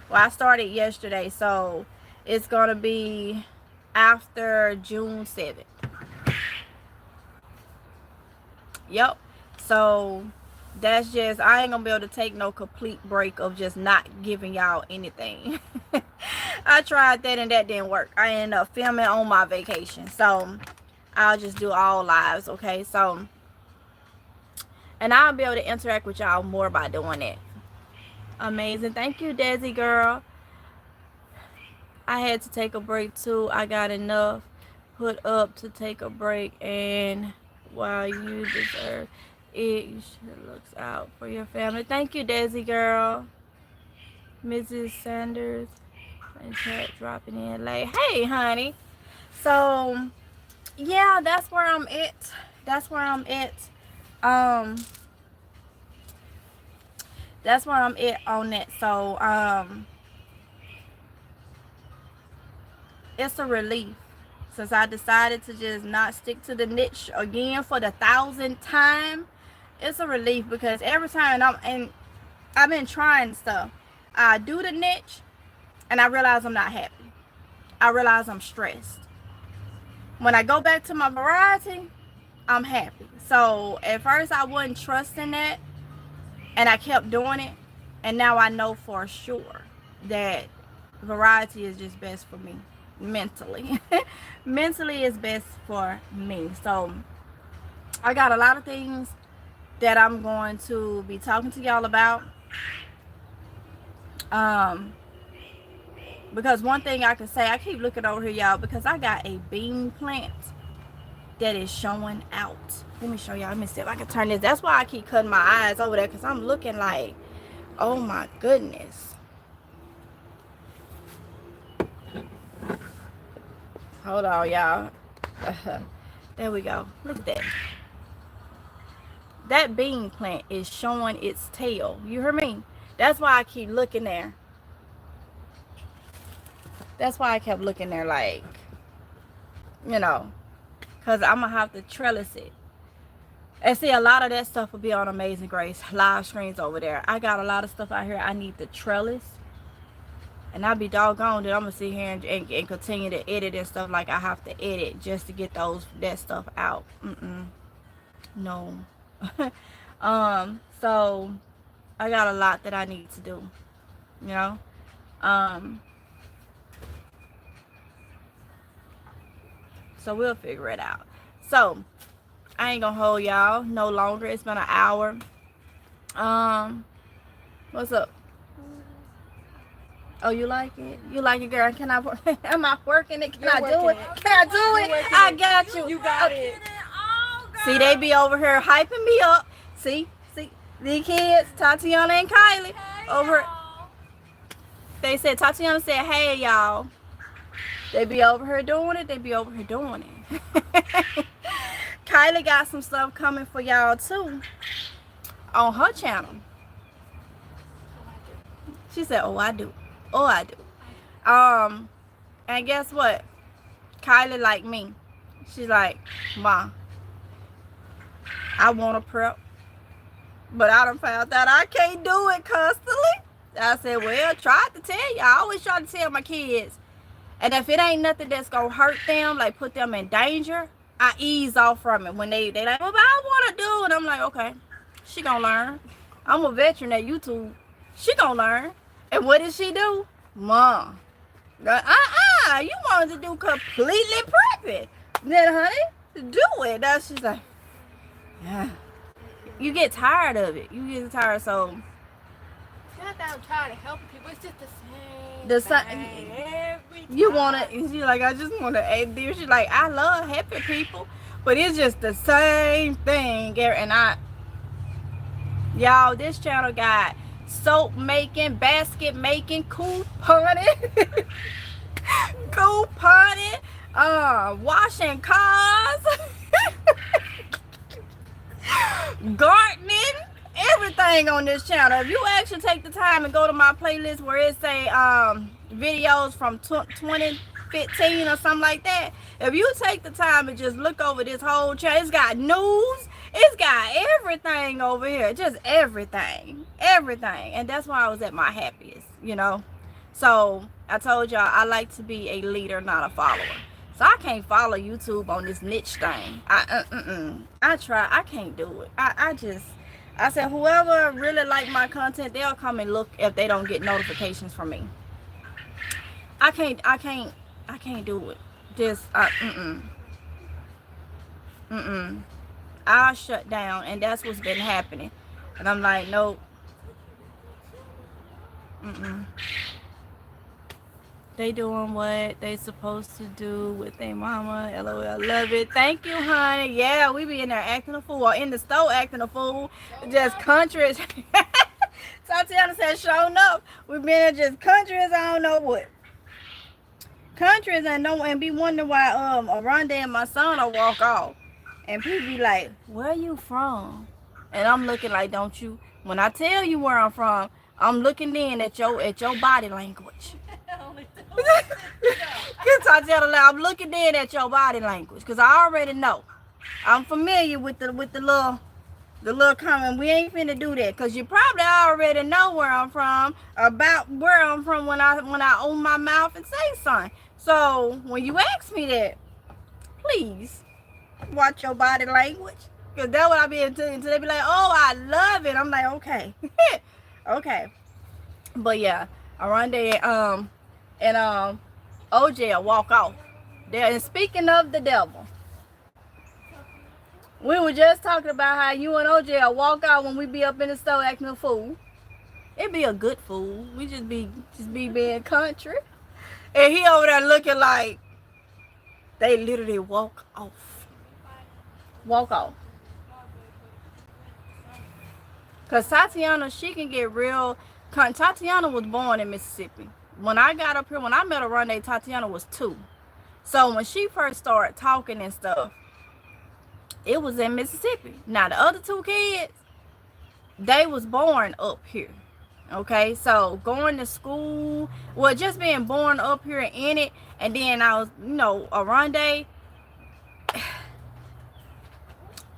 [SPEAKER 1] Well, I started yesterday, so it's going to be after June 7th. Yep. So that's just, I ain't gonna be able to take no complete break of just not giving y'all anything. I tried that and that didn't work. I ended up filming on my vacation, so I'll just do all lives. Okay, so, and I'll be able to interact with y'all more by doing that. Amazing. Thank you, Desi girl. I had to take a break too. I got enough put up to take a break, and while you deserve it, you should look out for your family. Thank you, Desi girl. Mrs. Sanders and chat dropping in late. Hey, honey. So yeah, that's where I'm at. That's where I'm at. That's where I'm at on that. So it's a relief since I decided to just not stick to the niche again for the 1,000th time. It's a relief because every time I've been trying stuff, I do the niche and I realize I'm not happy. I realize I'm stressed. When I go back to my variety, I'm happy. So at first I wasn't trusting that, and I kept doing it, and now I know for sure that variety is just best for me mentally. Mentally is best for me. So I got a lot of things that I'm going to be talking to y'all about. Because one thing I can say, I keep looking over here, y'all, because I got a bean plant that is showing out. Let me show y'all. Let me see if I can turn this. That's why I keep cutting my eyes over there, because I'm looking like, oh my goodness. Hold on, y'all. There we go. Look at that. That bean plant is showing its tail. You hear me? That's why I keep looking there. That's why I kept looking there like, you know, because I'm going to have to trellis it. And see, a lot of that stuff will be on Amazing Grace live screens over there. I got a lot of stuff out here I need to trellis. And I'll be doggone that I'm going to sit here and continue to edit and stuff like I have to edit just to get that stuff out. No. So I got a lot that I need to do, you know. So we'll figure it out. So I ain't gonna hold y'all no longer. It's been an hour. What's up? Oh, you like it? You like it, girl? Can I? Am I working it? Can I do it? Can I do it? I got you.
[SPEAKER 2] You got it.
[SPEAKER 1] See, they be over here hyping me up. See, the kids, Tatiana and Kylie, over. They said Tatiana said, "Hey, y'all." They be over here doing it. They be over here doing it. Kylie got some stuff coming for y'all too on her channel. She said, "Oh, I do. Oh, I do." And guess what? Kylie like me. She's like, "Ma, I want to prep, but I done found out I can't do it constantly." I said, "Well, try to tell you. I always try to tell my kids. And if it ain't nothing that's going to hurt them, like put them in danger, I ease off from it. When they like, well, I want to do it. I'm like, okay, she going to learn. I'm a veteran at YouTube. She going to learn. And what did she do? Mom, you wanted to do completely prepping. Then, honey, do it." That's she's like, yeah. You get tired of it. You get tired, so.
[SPEAKER 2] It's not that I'm tired of helping people. It's just the same.
[SPEAKER 1] You want to, she's like, I just want to add there. She's like, I love helping people, but it's just the same thing. And y'all, this channel got soap making, basket making, couponing, washing cars, gardening, everything on this channel. If you actually take the time and go to my playlist where it say videos from 2015 or something like that, if you take the time and just look over this whole channel, it's got news, it's got everything over here, just everything, and that's why I was at my happiest, you know. So I told y'all I like to be a leader, not a follower. So I can't follow YouTube on this niche thing. I try. I can't do it. I said, whoever really like my content, they'll come and look if they don't get notifications from me. I can't do it. Just, I'll shut down, and that's what's been happening. And I'm like, nope. They doing what they supposed to do with their mama. LOL, love it. Thank you, honey. Yeah, we be in there acting a fool, or in the store acting a fool. Just countries. Tatiana said, showing up. We been in just countries, I don't know what. Countries, and be wondering why Oronde and my son will walk off. And people be like, where are you from? And I'm looking like, don't you? When I tell you where I'm from, I'm looking in at your body language. I'm looking in at your body language, because I already know. I'm familiar with the little comment. We ain't finna do that, because you probably already know where I'm from, about where I'm from when I open my mouth and say something. So when you ask me that, please watch your body language, because that's what I be into. Until they be like, oh, I love it. I'm like, okay. Okay. But yeah, Oronde and OJ will walk off there. And speaking of the devil, we were just talking about how you and OJ will walk out when we be up in the store acting a fool. It be a good fool. We just be being country. And he over there looking like they literally walk off. Walk off. Because Tatiana, she can get real. Tatiana was born in Mississippi. When I got up here, when I met Oronde, Tatiana was 2. So when she first started talking and stuff, it was in Mississippi. Now the other 2 kids, they was born up here. Okay, so going to school, well, just being born up here in it, and then I was, Oronde,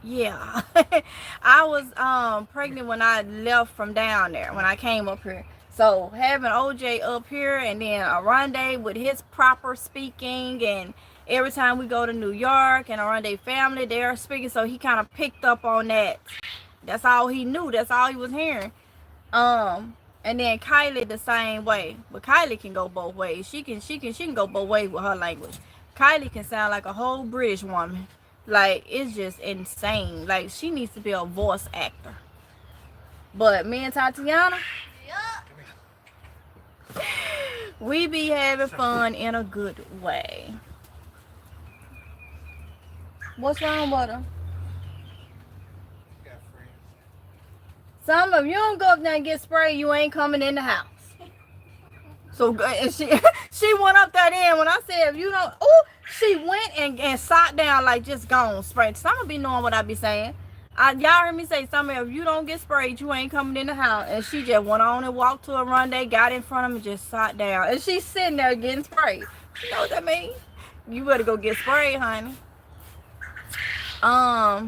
[SPEAKER 1] yeah. I was pregnant when I left from down there, when I came up here. So having OJ up here, and then Oronde with his proper speaking, and every time we go to New York and Oronde family, they're speaking, so he kind of picked up on that. That's all he knew. That's all he was hearing. And then Kylie the same way, but Kylie can go both ways. She can go both ways with her language. Kylie can sound like a whole British woman. Like, it's just insane. Like, she needs to be a voice actor. But me and Tatiana, we be having fun in a good way. What's wrong with her? Some of you don't go up there and get sprayed, you ain't coming in the house. So and she went up there then when I said if you don't, oh, she went and sat down like just gone sprayed. Some be knowing what I be saying. Y'all heard me say something. If you don't get sprayed, you ain't coming in the house. And she just went on and walked to a run. They got in front of him and just sat down. And she's sitting there getting sprayed. You know what that means? You better go get sprayed, honey. I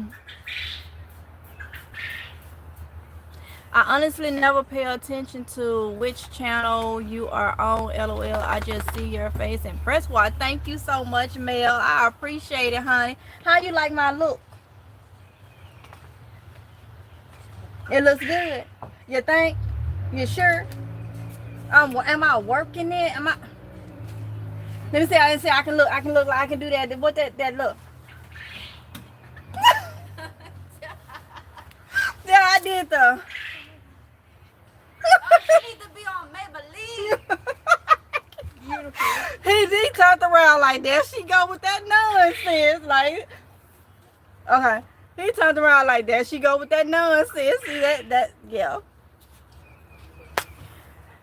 [SPEAKER 1] honestly never pay attention to which channel you are on, LOL. I just see your face and press Y. Thank you so much, Mel. I appreciate it, honey. How you like my look? It looks good. You think? You sure? Am I working it? Am I? Let me see. I can look. I can look like I can do that. What that look? Yeah, I did though.
[SPEAKER 2] I need to be on Maybelline. Beautiful.
[SPEAKER 1] He turned around like there she go with that nonsense. Like, okay. He turned around like that. She go with that nonsense. See that yeah.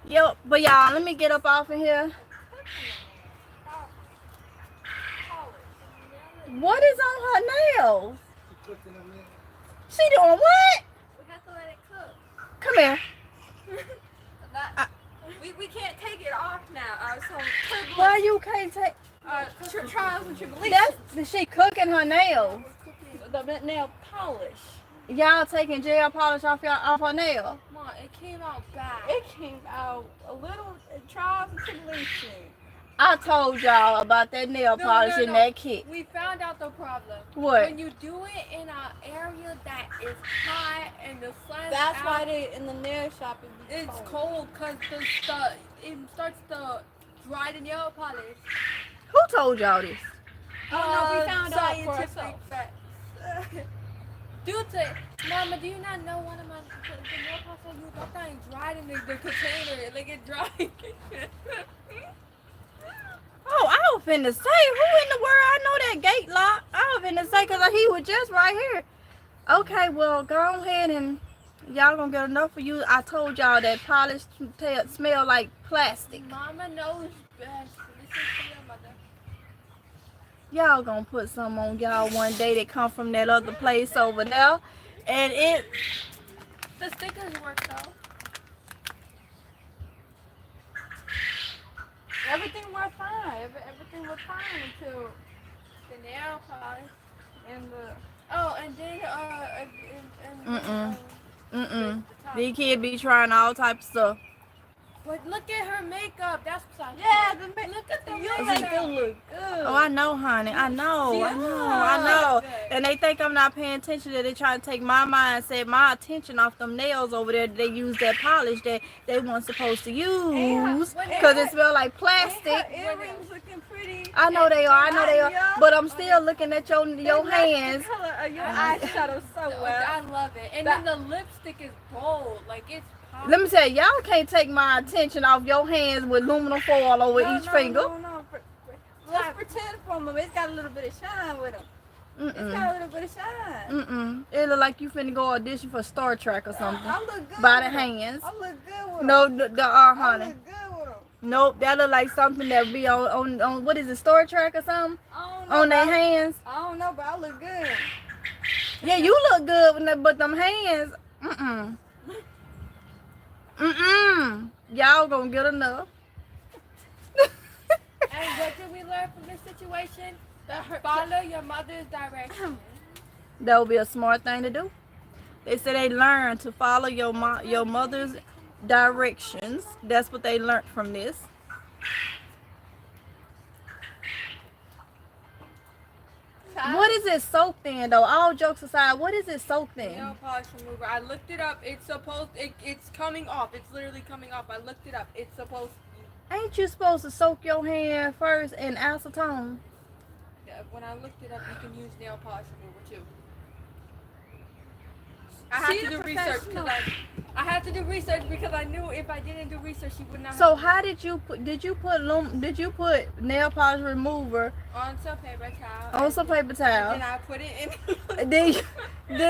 [SPEAKER 1] Yep. But y'all, let me get up off of here. What is on her nails? She doing what?
[SPEAKER 2] We got to let it cook.
[SPEAKER 1] Come here.
[SPEAKER 2] We can't take it off now.
[SPEAKER 1] Why you can't take?
[SPEAKER 2] Trials and tribulations.
[SPEAKER 1] That's she cooking her nails.
[SPEAKER 2] The nail polish.
[SPEAKER 1] Y'all taking gel polish off her nail.
[SPEAKER 2] Mom, it came out bad. It came out a little trials and tribulations.
[SPEAKER 1] I told y'all about that nail polish in that kit.
[SPEAKER 2] We found out the problem.
[SPEAKER 1] What?
[SPEAKER 2] When you do it in an area that is hot and the sun's
[SPEAKER 3] That's
[SPEAKER 2] out,
[SPEAKER 3] why they in the nail shop
[SPEAKER 2] it's cold because it starts to dry the nail polish.
[SPEAKER 1] Who told y'all this?
[SPEAKER 2] Oh no, we found out for
[SPEAKER 3] scientific
[SPEAKER 2] ourselves.
[SPEAKER 3] facts.
[SPEAKER 2] Due to Mama, do you not know one of my the nail polish I use? That thing dried in the container, like it dried.
[SPEAKER 1] Oh, I was finna say, who in the world? I know that gate lock. I was finna say, because he was just right here. Okay, well, go ahead and y'all gonna get enough for you. I told y'all that polish smell like plastic.
[SPEAKER 2] Mama knows best. Listen to your mother.
[SPEAKER 1] Y'all gonna put some on y'all one day that come from that other place over there. And
[SPEAKER 2] the stickers work though.
[SPEAKER 3] Everything was fine. Everything was fine until
[SPEAKER 2] The nail polish.
[SPEAKER 3] and the.
[SPEAKER 2] Oh, and then
[SPEAKER 1] These kids be trying all types of stuff.
[SPEAKER 2] But look at her makeup. That's what
[SPEAKER 3] Yeah,
[SPEAKER 2] look at the
[SPEAKER 3] you
[SPEAKER 2] makeup.
[SPEAKER 3] make it look good.
[SPEAKER 1] Oh, I know, honey. I know. And they think I'm not paying attention. That they trying to take my mindset, my attention off them nails over there. They use that polish that they weren't supposed to use because it smell like plastic.
[SPEAKER 3] Earrings looking pretty.
[SPEAKER 1] I know they are. But I'm still looking at your hands.
[SPEAKER 3] The color of your eyeshadow so well.
[SPEAKER 2] I love it. And then the lipstick is bold. Like it's popping.
[SPEAKER 1] Let me tell you, y'all can't take my attention off your hands with aluminum foil over each finger.
[SPEAKER 3] No. Let's pretend for a moment. It's got a little bit of shine with them. It's got a little bit of shine.
[SPEAKER 1] It look like you finna go audition for Star Trek or something.
[SPEAKER 3] I look good
[SPEAKER 1] By the
[SPEAKER 3] with
[SPEAKER 1] hands.
[SPEAKER 3] them. I look good with them.
[SPEAKER 1] No,
[SPEAKER 3] I
[SPEAKER 1] honey.
[SPEAKER 3] look good with them.
[SPEAKER 1] Nope, that look like something that be on what is it, Star Trek or something? On their hands.
[SPEAKER 3] I don't know, but I look good.
[SPEAKER 1] Yeah, you look good with but them hands. Y'all gonna get enough.
[SPEAKER 2] And what did we learn from this situation? Follow your mother's direction.
[SPEAKER 1] That would be a smart thing to do. They say they learn to follow your mother's directions. That's what they learned from this. What is it soaked in though? All jokes aside, what is it soaked in?
[SPEAKER 2] Nail polish remover. I looked it up. It's coming off. It's literally coming off. I looked it up. It's supposed to.
[SPEAKER 1] Ain't you supposed to soak your hand first in acetone?
[SPEAKER 2] When I looked it up, you can use nail polish remover too. I had to do research because I had to do research because I knew if I didn't do research, she would not.
[SPEAKER 1] So how did you put nail polish remover
[SPEAKER 2] On some paper towel.
[SPEAKER 1] on some paper towel?
[SPEAKER 2] And I put it in.
[SPEAKER 1] Then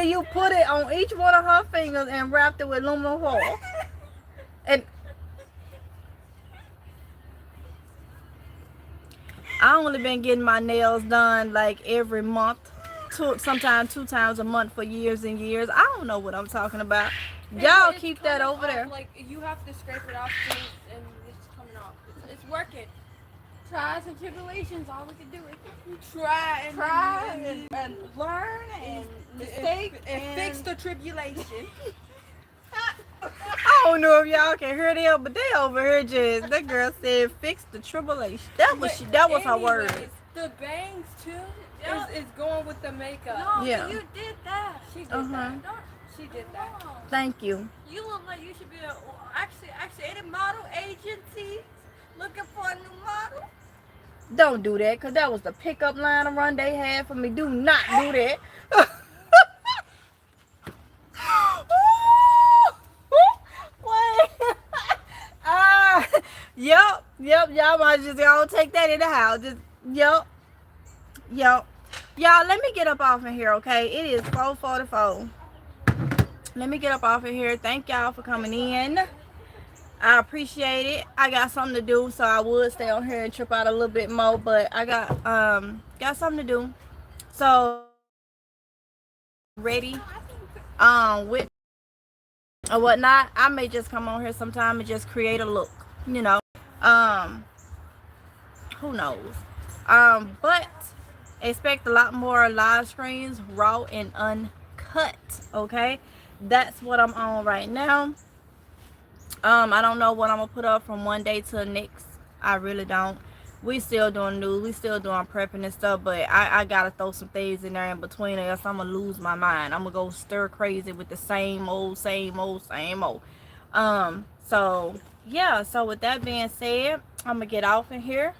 [SPEAKER 1] you put it on each one of her fingers and wrapped it with aluminum foil. And I only been getting my nails done like every month, sometimes 2 times a month for years and years. I don't know what I'm talking about. Y'all keep that over there.
[SPEAKER 2] Like you have to scrape it off and it's coming off. It's working.
[SPEAKER 3] Trials and tribulations, all we can do is
[SPEAKER 2] Try
[SPEAKER 3] and learn and mistake
[SPEAKER 2] and fix the tribulation.
[SPEAKER 1] I don't know if y'all can hear them, but they over here just, that girl said fix the tribulation. That was her word.
[SPEAKER 2] The bangs too is going with the makeup.
[SPEAKER 3] No,
[SPEAKER 1] Yeah.
[SPEAKER 3] you did that.
[SPEAKER 2] She did
[SPEAKER 1] Uh-huh.
[SPEAKER 2] that. She did that.
[SPEAKER 3] No.
[SPEAKER 1] Thank you.
[SPEAKER 3] You look like you should be actually any model agency looking for a new model.
[SPEAKER 1] Don't do that, because that was the pickup line of run they had for me. Do not do that. Yep, y'all might just go take that in the house. Just, yep. Y'all, let me get up off in here, okay? It is 4:44. Let me get up off in here. Thank y'all for coming in. I appreciate it. I got something to do, so I would stay on here and trip out a little bit more, but I got something to do. So ready with or whatnot. I may just come on here sometime and just create a look, you know. Who knows? But expect a lot more live streams, raw and uncut. Okay, that's what I'm on right now. I don't know what I'm gonna put up from one day to the next. I really don't. We still doing news, we still doing prepping and stuff, but I gotta throw some things in there in between, or else I'm gonna lose my mind. I'm gonna go stir crazy with the same old. So yeah, so with that being said, I'm gonna get off in here.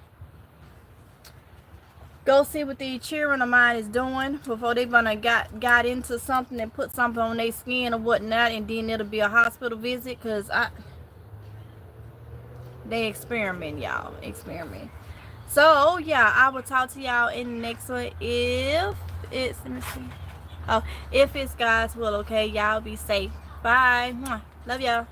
[SPEAKER 1] Go see what these children of mine is doing before they gonna got into something and put something on their skin or whatnot, and then it'll be a hospital visit, because they experiment, y'all. Experiment. So yeah, I will talk to y'all in the next one. If it's, let me see. Oh, if it's God's will, okay? Y'all be safe. Bye. Love y'all.